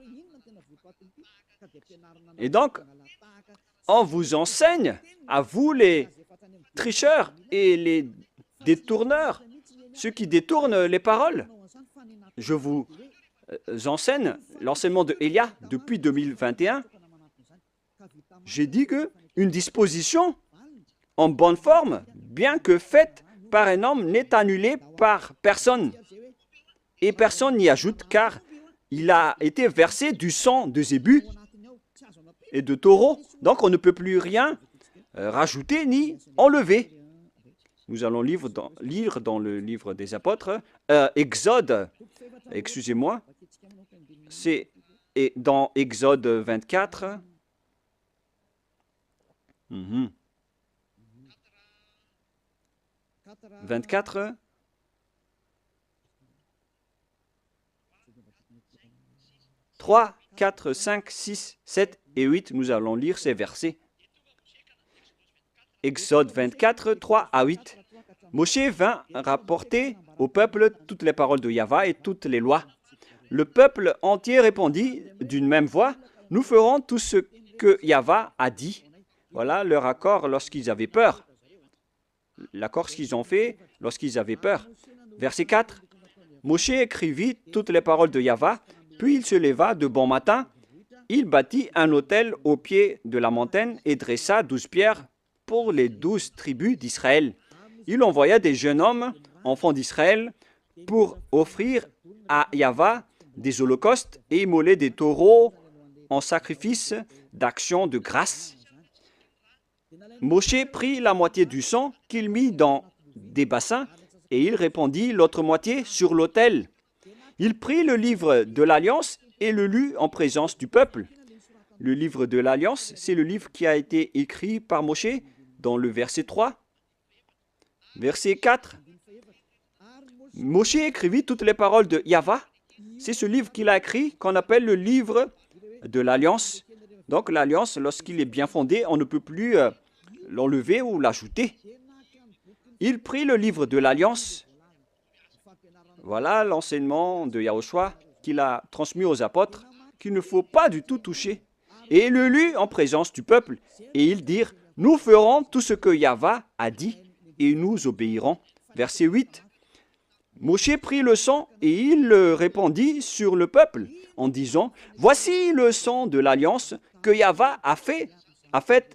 Et donc, on vous enseigne, à vous les tricheurs et les détourneurs, ceux qui détournent les paroles. Je vous enseigne l'enseignement de Élia depuis 2021. J'ai dit qu'une disposition en bonne forme, bien que faite par un homme, n'est annulée par personne. Et personne n'y ajoute, car il a été versé du sang de zébu et de taureau. Donc on ne peut plus rien rajouter ni enlever. Nous allons lire dans le livre des apôtres, Exode, excusez-moi, c'est dans Exode 24. 24. « 3, 4, 5, 6, 7 et 8, nous allons lire ces versets. Exode 24, 3 à 8. Moshe vint rapporter au peuple toutes les paroles de Yahva et toutes les lois. Le peuple entier répondit d'une même voix, « Nous ferons tout ce que Yahva a dit. » Voilà leur accord lorsqu'ils avaient peur. L'accord qu'ils ont fait lorsqu'ils avaient peur. Verset 4. Moshe écrivit toutes les paroles de Yahva, puis il se leva de bon matin il bâtit un autel au pied de la montagne et dressa 12 pierres pour les 12 tribus d'Israël. Il envoya des jeunes hommes, enfants d'Israël, pour offrir à Yahva des holocaustes et immoler des taureaux en sacrifice d'action de grâce. Moshe prit la moitié du sang qu'il mit dans des bassins et il répandit l'autre moitié sur l'autel. Il prit le livre de l'Alliance et le lut en présence du peuple. Le livre de l'Alliance, c'est le livre qui a été écrit par Moshe dans le verset 3. Verset 4. Moshe écrivit toutes les paroles de Yahva. C'est ce livre qu'il a écrit qu'on appelle le livre de l'Alliance. Donc l'Alliance, lorsqu'il est bien fondé, on ne peut plus l'enlever ou l'ajouter. Il prit le livre de l'Alliance. Voilà l'enseignement de Yahushua qu'il a transmis aux apôtres, qu'il ne faut pas du tout toucher. Et il le lut en présence du peuple. Et ils dirent, nous ferons tout ce que Yahva a dit et nous obéirons. Verset 8. Moshe prit le sang et il le répandit sur le peuple en disant, voici le sang de l'alliance que Yahva a fait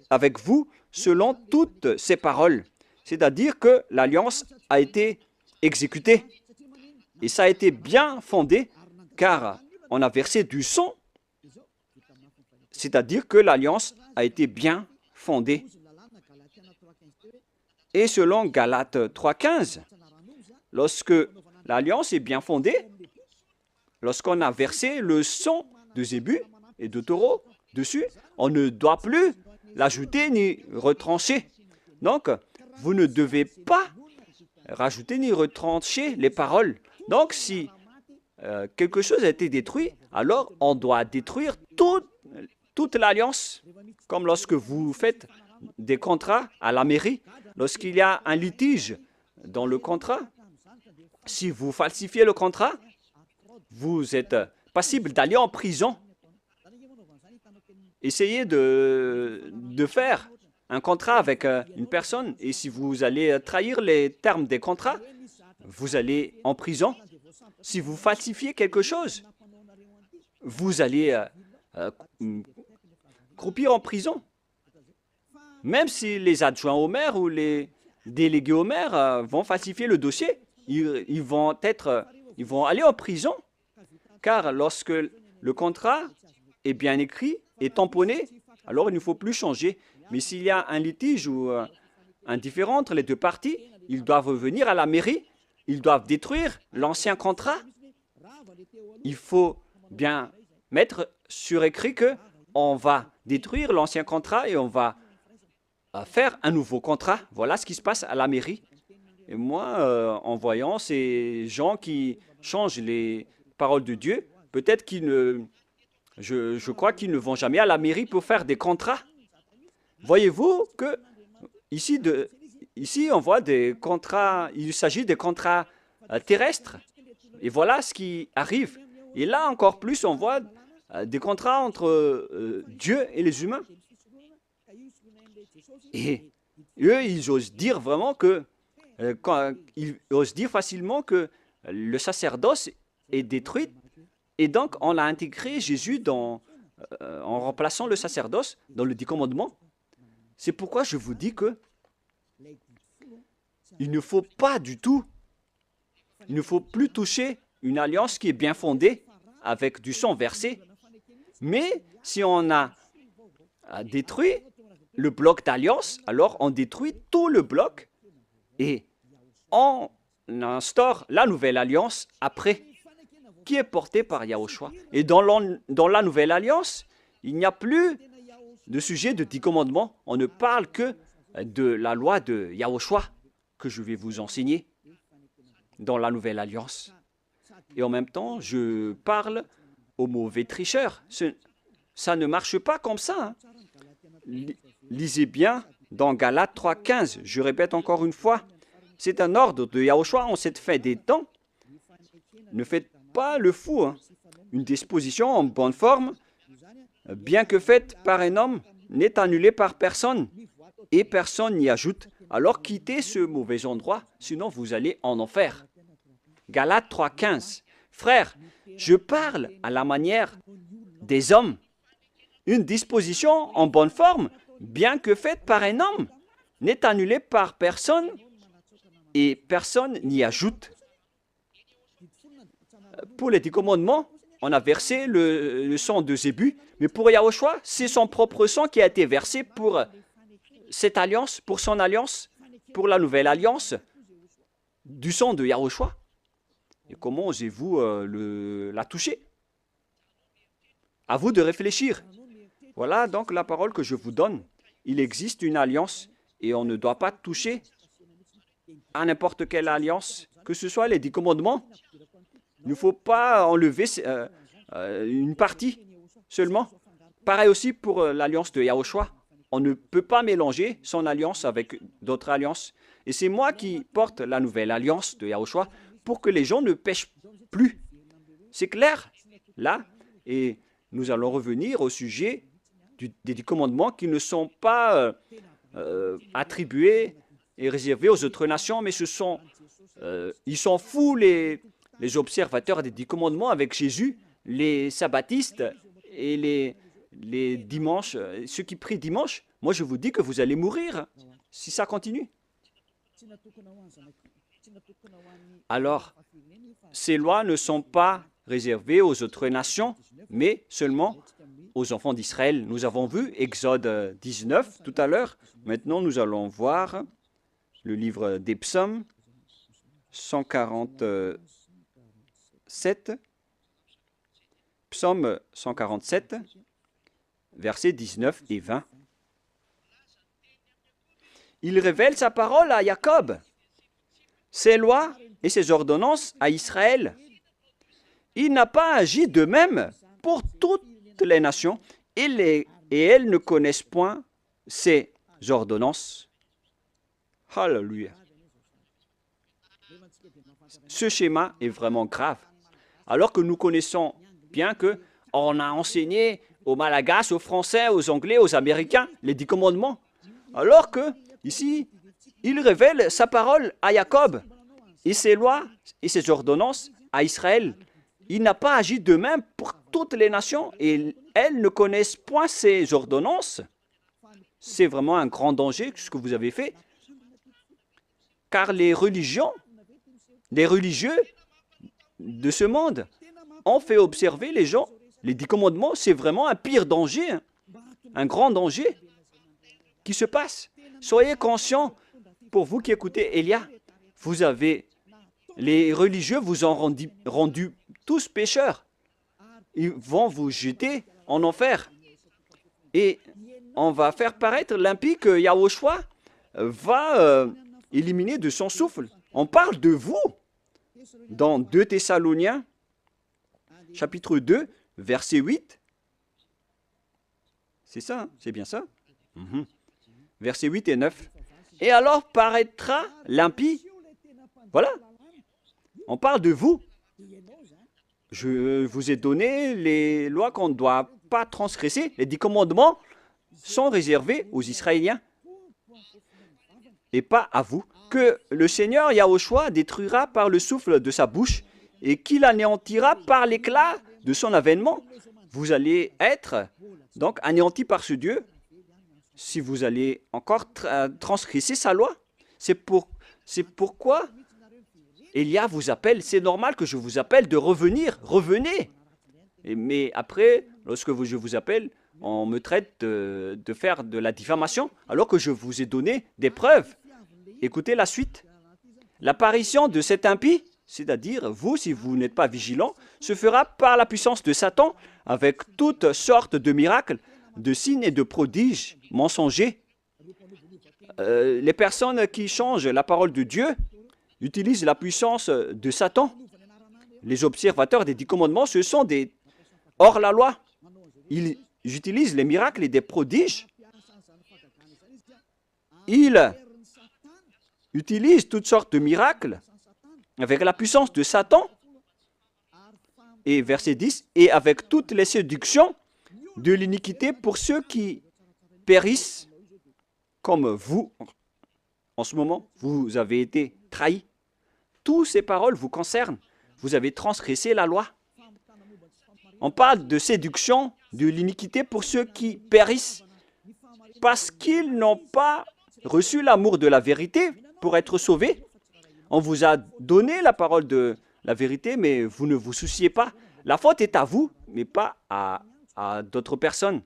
avec vous selon toutes ses paroles. C'est-à-dire que l'alliance a été exécutée. Et ça a été bien fondé car on a versé du sang. C'est-à-dire que l'alliance a été bien fondée. Et selon Galates 3,15, lorsque l'alliance est bien fondée, lorsqu'on a versé le sang de zébu et de taureau dessus, on ne doit plus l'ajouter ni retrancher. Donc, vous ne devez pas rajouter ni retrancher les paroles. Donc, si quelque chose a été détruit, alors on doit détruire toute l'alliance. Comme lorsque vous faites des contrats à la mairie, lorsqu'il y a un litige dans le contrat, si vous falsifiez le contrat, vous êtes passible d'aller en prison. Essayez de faire un contrat avec une personne et si vous allez trahir les termes des contrats, vous allez en prison. Si vous falsifiez quelque chose, vous allez croupir en prison. Même si les adjoints au maire ou les délégués au maire vont falsifier le dossier, ils vont aller en prison. Car lorsque le contrat est bien écrit et tamponné, alors il ne faut plus changer. Mais s'il y a un litige ou un différend entre les deux parties, ils doivent venir à la mairie, ils doivent détruire l'ancien contrat. Il faut bien mettre sur écrit qu'on va détruire l'ancien contrat et on va faire un nouveau contrat. Voilà ce qui se passe à la mairie. Et moi, en voyant ces gens qui changent les paroles de Dieu, peut-être qu'ils ne... Je crois qu'ils ne vont jamais à la mairie pour faire des contrats. Voyez-vous que ici, on voit des contrats, il s'agit des contrats terrestres. Et voilà ce qui arrive. Et là, encore plus, on voit des contrats entre Dieu et les humains. Et eux, ils osent dire vraiment que, ils osent dire facilement que le sacerdoce est détruit. Et donc, on a intégré Jésus en remplaçant le sacerdoce dans le 10 commandements. C'est pourquoi je vous dis que il ne faut pas du tout, il ne faut plus toucher une alliance qui est bien fondée avec du sang versé. Mais si on a détruit le bloc d'alliance, alors on détruit tout le bloc et on instaure la nouvelle alliance après, qui est portée par Yahushua. Et dans la nouvelle alliance, il n'y a plus de sujet de 10 commandements. On ne parle que de la loi de Yahushua que je vais vous enseigner dans la nouvelle alliance. Et en même temps, je parle aux mauvais tricheurs. Ça ne marche pas comme ça. Lisez bien dans Galates 3,15. Je répète encore une fois, c'est un ordre de Yahushua en cette fin des temps. Ne faites pas le fou. Une disposition en bonne forme, bien que faite par un homme, n'est annulée par personne et personne n'y ajoute. Alors quittez ce mauvais endroit, sinon vous allez en enfer. Galates 3,15. Frères, je parle à la manière des hommes. une disposition en bonne forme, bien que faite par un homme, n'est annulée par personne et personne n'y ajoute. Pour les 10 commandements, on a versé le sang de Zébu, mais pour Yahushua, c'est son propre sang qui a été versé pour cette alliance, pour son alliance, pour la nouvelle alliance du sang de Yahushua. Et comment osez-vous la toucher? À vous de réfléchir. Voilà donc la parole que je vous donne. Il existe une alliance et on ne doit pas toucher à n'importe quelle alliance, que ce soit les 10 commandements. Il ne faut pas enlever une partie seulement. Pareil aussi pour l'alliance de Yahushua. On ne peut pas mélanger son alliance avec d'autres alliances. Et c'est moi qui porte la nouvelle alliance de Yahushua pour que les gens ne pêchent plus. C'est clair, là. Et nous allons revenir au sujet des 10 commandements qui ne sont pas attribués et réservés aux autres nations, mais ils sont fous les observateurs des 10 commandements avec Jésus, les sabbatistes et les dimanches, ceux qui prient dimanche. Moi, je vous dis que vous allez mourir si ça continue. Alors, ces lois ne sont pas réservées aux autres nations, mais seulement aux enfants d'Israël. Nous avons vu Exode 19 tout à l'heure. Maintenant, nous allons voir le livre des psaumes, 147, psaume 147, versets 19 et 20. Il révèle sa parole à Jacob, ses lois et ses ordonnances à Israël. Il n'a pas agi de même pour toutes les nations, et elles ne connaissent point ses ordonnances. Alléluia. Ce schéma est vraiment grave. Alors que nous connaissons bien qu'on a enseigné aux Malagasy, aux Français, aux Anglais, aux Américains les 10 commandements. Alors que, ici, il révèle sa parole à Jacob et ses lois et ses ordonnances à Israël. Il n'a pas agi de même pour toutes les nations et elles ne connaissent point ses ordonnances. C'est vraiment un grand danger ce que vous avez fait. Car les religieux de ce monde ont fait observer les gens. Les 10 commandements, c'est vraiment un pire danger, un grand danger qui se passe. Soyez conscients, pour vous qui écoutez Elia, les religieux vous ont rendu tous pécheurs. Ils vont vous jeter en enfer. Et on va faire paraître l'impie que Yahushua va éliminer de son souffle. On parle de vous dans 2 Thessaloniciens, chapitre 2, verset 8. C'est ça, hein? C'est bien ça? Versets 8 et 9. Et alors paraîtra l'impie. Voilà. On parle de vous. Je vous ai donné les lois qu'on ne doit pas transgresser. Les 10 commandements sont réservés aux Israéliens et pas à vous. Que le Seigneur Yahushua détruira par le souffle de sa bouche et qu'il anéantira par l'éclat de son avènement. Vous allez être donc anéantis par ce Dieu si vous allez encore transgresser sa loi. C'est pourquoi Elia vous appelle. C'est normal que je vous appelle de revenir. Revenez. Mais après, lorsque je vous appelle, on me traite de faire de la diffamation alors que je vous ai donné des preuves. Écoutez la suite. L'apparition de cet impie, c'est-à-dire vous, si vous n'êtes pas vigilant, se fera par la puissance de Satan avec toutes sortes de miracles, de signes et de prodiges mensongers. Les personnes qui changent la parole de Dieu utilisent la puissance de Satan. Les observateurs des 10 commandements, ce sont des hors-la-loi. Ils utilisent les miracles et des prodiges. Ils utilisent toutes sortes de miracles avec la puissance de Satan. Et verset 10, et avec toutes les séductions de l'iniquité pour ceux qui périssent comme vous. En ce moment, vous avez été trahis. Toutes ces paroles vous concernent. Vous avez transgressé la loi. On parle de séduction de l'iniquité pour ceux qui périssent, parce qu'ils n'ont pas reçu l'amour de la vérité pour être sauvés. On vous a donné la parole de la vérité, mais vous ne vous souciez pas. La faute est à vous, mais pas à d'autres personnes.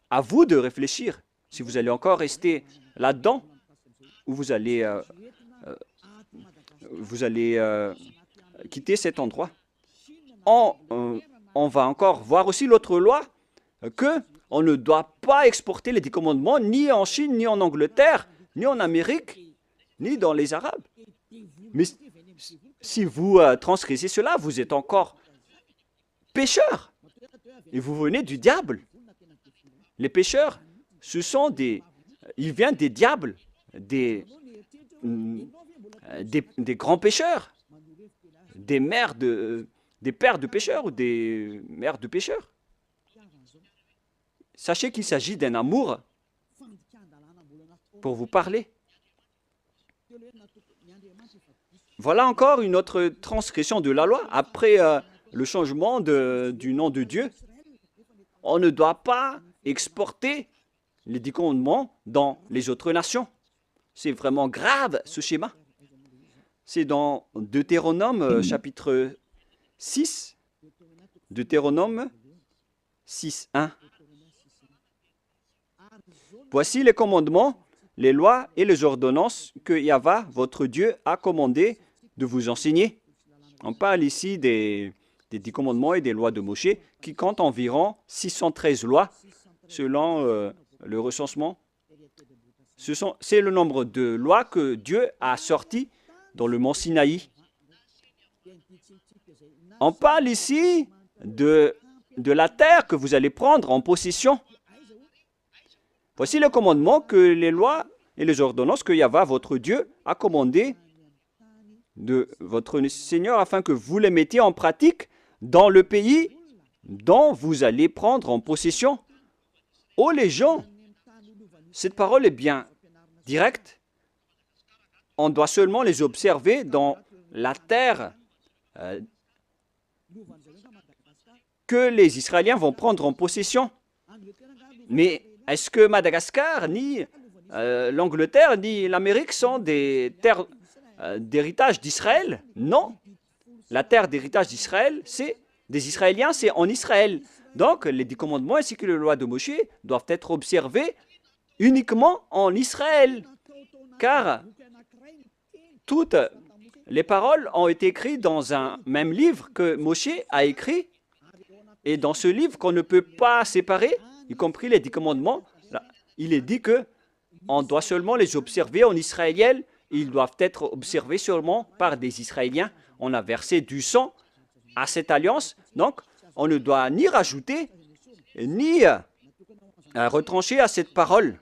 À vous de réfléchir. Si vous allez encore rester là-dedans, ou vous allez quitter cet endroit. On va encore voir aussi l'autre loi, que on ne doit pas exporter les 10 commandements ni en Chine, ni en Angleterre, ni en Amérique, ni dans les Arabes. Mais si vous transgressez cela, vous êtes encore pécheurs. Et vous venez du diable. Les pécheurs, ce sont ils viennent des diables, des grands pécheurs, des pères de pécheurs ou des mères de pécheurs. Sachez qu'il s'agit d'un amour pour vous parler. Voilà encore une autre transgression de la loi. Après le changement du nom de Dieu, on ne doit pas exporter les 10 commandements dans les autres nations. C'est vraiment grave, ce schéma. C'est dans Deutéronome chapitre 6. Deutéronome 6, 1. Voici les commandements, les lois et les ordonnances que Yahva, votre Dieu, a commandé de vous enseigner. On parle ici des 10 commandements et des lois de Moshe, qui comptent environ 613 lois, selon le recensement. C'est le nombre de lois que Dieu a sorties dans le mont Sinaï. On parle ici de la terre que vous allez prendre en possession. Voici le commandement que les lois et les ordonnances que Yahva, votre Dieu, a commandé de votre Seigneur afin que vous les mettiez en pratique dans le pays dont vous allez prendre en possession. Oh les gens, cette parole est bien directe. On doit seulement les observer dans la terre que les Israéliens vont prendre en possession. Mais est-ce que Madagascar, ni l'Angleterre, ni l'Amérique sont des terres d'héritage d'Israël? Non. La terre d'héritage d'Israël, c'est des Israéliens, c'est en Israël. Donc, les 10 commandements ainsi que les lois de Moshe doivent être observés uniquement en Israël. Car toutes les paroles ont été écrites dans un même livre que Moshe a écrit. Et dans ce livre qu'on ne peut pas séparer, y compris les 10 commandements, là, il est dit que on doit seulement les observer en israélien. Ils doivent être observés seulement par des Israéliens. On a versé du sang à cette alliance, donc on ne doit ni rajouter, ni retrancher à cette parole.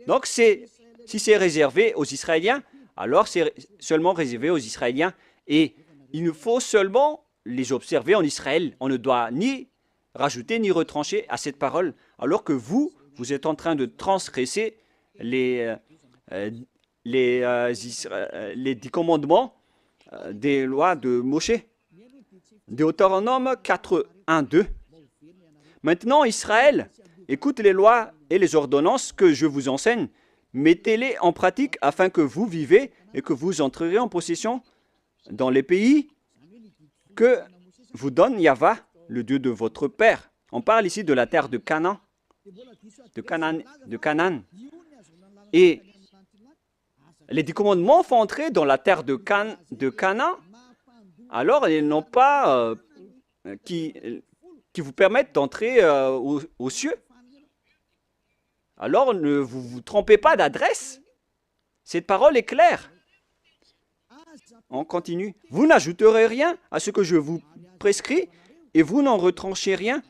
Donc si c'est réservé aux Israéliens, alors c'est seulement réservé aux Israéliens. Et il nous faut seulement les observer en Israël. On ne doit ni rajouter ni retrancher à cette parole, alors que vous êtes en train de transgresser les 10 commandements des lois de Moshe. Deutéronome 4, 1, 2. Maintenant, Israël, écoute les lois et les ordonnances que je vous enseigne. Mettez-les en pratique afin que vous vivez et que vous entrerez en possession dans les pays que vous donne Yahva, le Dieu de votre père. On parle ici de la terre de Canaan. De Canaan. Et les 10 commandements font entrer dans la terre de Canaan. Alors, ils n'ont pas qui vous permettent d'entrer aux cieux. Alors, ne vous trompez pas d'adresse. Cette parole est claire. On continue. Vous n'ajouterez rien à ce que je vous prescris et vous n'en retranchez rien,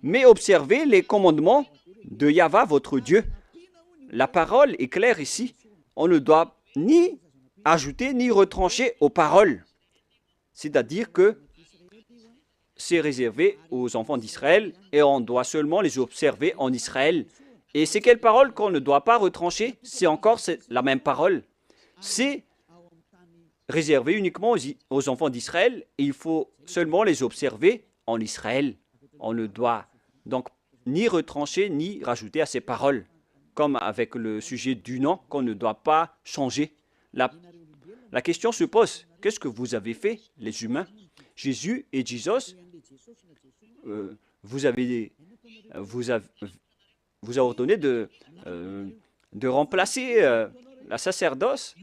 mais observez les commandements de Yahva, votre Dieu. La parole est claire ici. On ne doit ni ajouter ni retrancher aux paroles. C'est-à-dire que c'est réservé aux enfants d'Israël et on doit seulement les observer en Israël. Et c'est quelle parole qu'on ne doit pas retrancher? C'est encore la même parole. C'est réservé uniquement aux enfants d'Israël et il faut seulement les observer en Israël. On ne doit Donc, ni retrancher, ni rajouter à ces paroles, comme avec le sujet du nom qu'on ne doit pas changer. La question se pose, qu'est-ce que vous avez fait, les humains? Jésus et Jesus, vous avez ordonné de remplacer la sacerdoce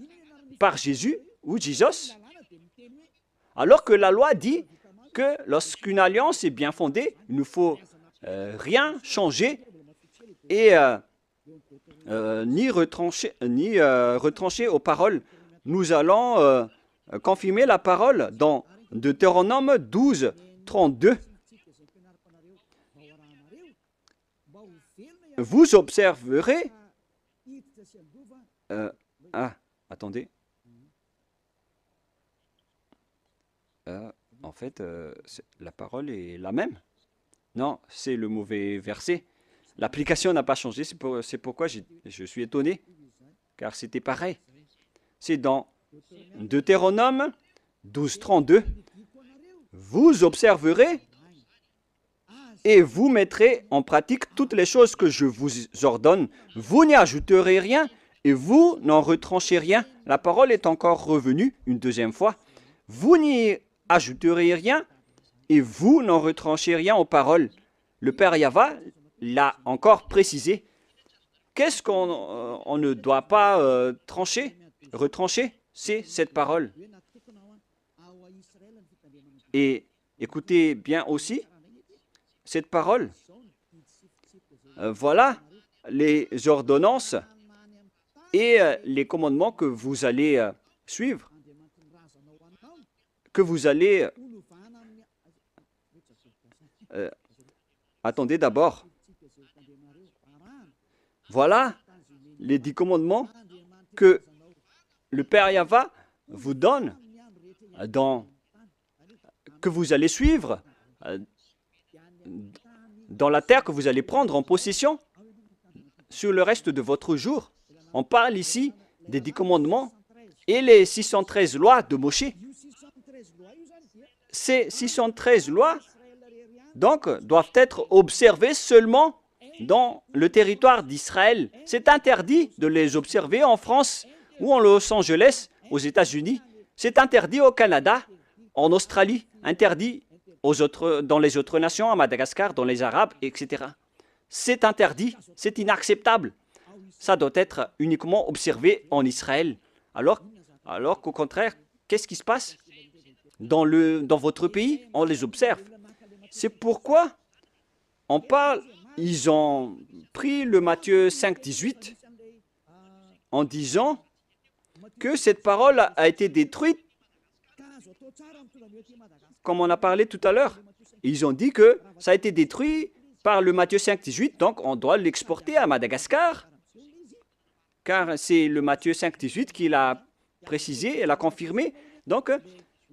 par Jésus ou Jesus, alors que la loi dit que lorsqu'une alliance est bien fondée, il ne faut rien changer et ni retrancher aux paroles. Nous allons confirmer la parole dans Deutéronome 12, 32. Vous observerez... attendez. En fait, la parole est la même. Non, c'est le mauvais verset. L'application n'a pas changé, c'est pourquoi je suis étonné, car c'était pareil. C'est dans Deutéronome 12, 32. Vous observerez et vous mettrez en pratique toutes les choses que je vous ordonne. Vous n'y ajouterez rien et vous n'en retranchez rien. La parole est encore revenue une deuxième fois. Vous n'y ajouterez rien et vous n'en retranchez rien aux paroles. Le Père Yahva l'a encore précisé. Qu'est-ce qu'on ne doit pas retrancher? C'est cette parole. Et écoutez bien aussi cette parole. Voilà les ordonnances et les commandements que vous allez suivre, que vous allez... attendez d'abord. Voilà les 10 commandements que le Père Yahva vous donne, que vous allez suivre dans la terre que vous allez prendre en possession sur le reste de votre jour. On parle ici des 10 commandements et les 613 lois de Moshe. Ces 613 lois, donc, doivent être observées seulement dans le territoire d'Israël. C'est interdit de les observer en France ou en Los Angeles, aux États-Unis. C'est interdit au Canada, en Australie, interdit dans les autres nations, à Madagascar, dans les Arabes, etc. C'est interdit, c'est inacceptable. Ça doit être uniquement observé en Israël. Alors qu'au contraire, qu'est-ce qui se passe dans votre pays? On les observe. C'est pourquoi on parle, ils ont pris le Matthieu 5, 18 en disant que cette parole a été détruite, comme on a parlé tout à l'heure. Ils ont dit que ça a été détruit par le Matthieu 5, 18, donc on doit l'exporter à Madagascar, car c'est le Matthieu 5, 18 qui l'a précisé et l'a confirmé. Donc,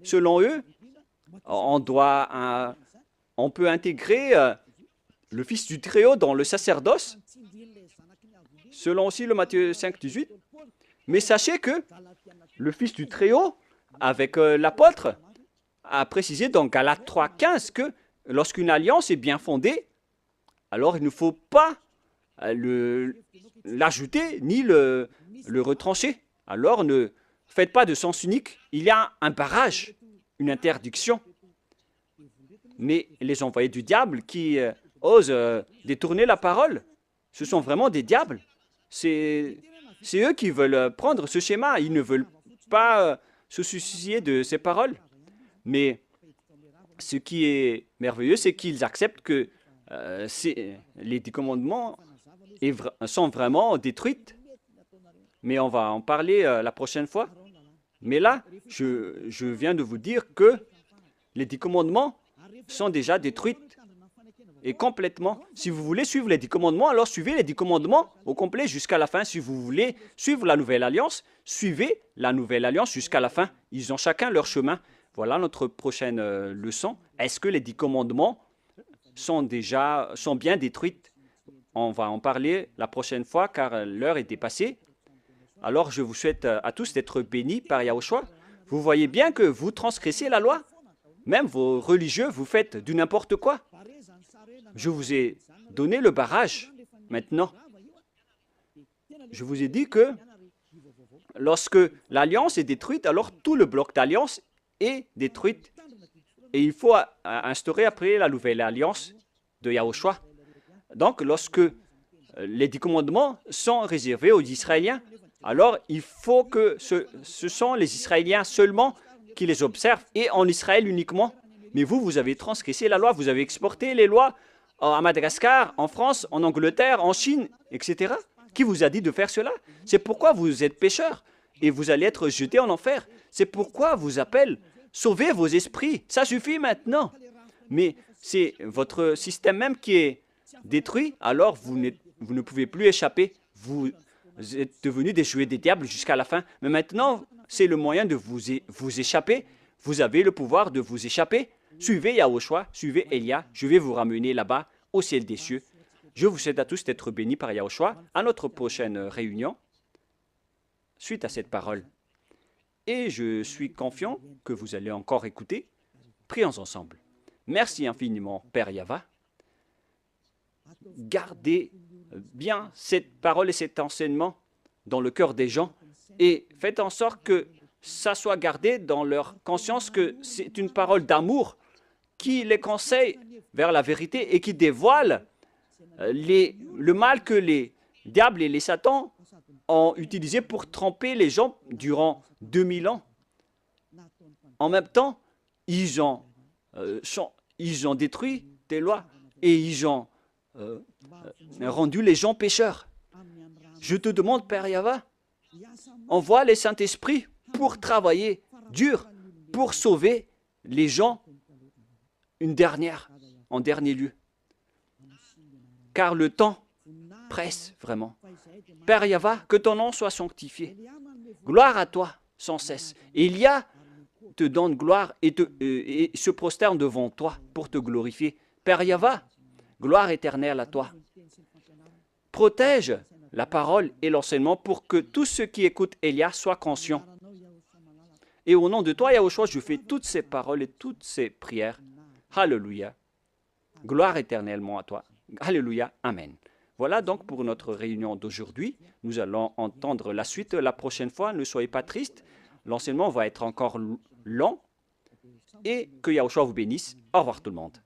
selon eux, on peut intégrer le Fils du Très-Haut dans le sacerdoce, selon aussi le Matthieu 5, 18. Mais sachez que le Fils du Très-Haut, avec l'apôtre, a précisé dans Galates 3, 15 que lorsqu'une alliance est bien fondée, alors il ne faut pas l'ajouter ni le retrancher. Alors ne faites pas de sens unique. Il y a un barrage, une interdiction. Mais les envoyés du diable qui osent détourner la parole, ce sont vraiment des diables. C'est eux qui veulent prendre ce schéma. Ils ne veulent pas se soucier de ces paroles. Mais ce qui est merveilleux, c'est qu'ils acceptent que les 10 commandements sont vraiment détruits. Mais on va en parler la prochaine fois. Mais là, je viens de vous dire que les 10 commandements sont déjà détruits et complètement. Si vous voulez suivre les 10 commandements, alors suivez les 10 commandements au complet jusqu'à la fin. Si vous voulez suivre la nouvelle alliance, suivez la nouvelle alliance jusqu'à la fin. Ils ont chacun leur chemin. Voilà notre prochaine leçon. Est-ce que les 10 commandements sont bien détruits? On va en parler la prochaine fois car l'heure est dépassée. Alors je vous souhaite à tous d'être bénis par Yahushua. Vous voyez bien que vous transgressez la loi. Même vos religieux, vous faites du n'importe quoi. je vous ai donné le barrage. Maintenant, je vous ai dit que lorsque l'alliance est détruite, alors tout le bloc d'alliance est détruit. Et il faut instaurer après la nouvelle alliance de Yahushua. Donc, lorsque les 10 commandements sont réservés aux Israéliens, alors il faut que ce sont les Israéliens seulement qui les observent et en Israël uniquement. Mais vous, vous avez transgressé la loi, vous avez exporté les lois à Madagascar, en France, en Angleterre, en Chine, etc. Qui vous a dit de faire cela? C'est pourquoi vous êtes pécheurs et vous allez être jetés en enfer. C'est pourquoi vous appelle, sauvez vos esprits, ça suffit maintenant. Mais c'est votre système même qui est détruit, alors vous ne pouvez plus échapper. Vous êtes devenus des jouets des diables jusqu'à la fin. Mais maintenant, c'est le moyen de vous échapper. Vous avez le pouvoir de vous échapper. Suivez Yahushua, suivez Elia. Je vais vous ramener là-bas, au ciel des cieux. Je vous souhaite à tous d'être bénis par Yahushua à notre prochaine réunion, suite à cette parole. Et je suis confiant que vous allez encore écouter. Prions ensemble. Merci infiniment, Père Yahva. Gardez bien cette parole et cet enseignement dans le cœur des gens et faites en sorte que ça soit gardé dans leur conscience que c'est une parole d'amour qui les conseille vers la vérité et qui dévoile le mal que les diables et les satans ont utilisé pour tromper les gens durant 2000 ans. En même temps, ils ont détruit des lois et ils ont rendu les gens pécheurs. Je te demande, Père Yahva, envoie les Saint-Esprits pour travailler dur, pour sauver les gens en dernier lieu. Car le temps presse vraiment. Père Yahva, que ton nom soit sanctifié. Gloire à toi sans cesse. Elia te donne gloire et se prosterne devant toi pour te glorifier. Père Yahva, gloire éternelle à toi. Protège la parole et l'enseignement pour que tous ceux qui écoutent Elia soient conscients. Et au nom de toi, Yahushua, je fais toutes ces paroles et toutes ces prières. Alléluia. Gloire éternellement à toi. Alléluia. Amen. Voilà donc pour notre réunion d'aujourd'hui. Nous allons entendre la suite la prochaine fois. Ne soyez pas tristes. L'enseignement va être encore long. Et que Yahushua vous bénisse. Au revoir tout le monde.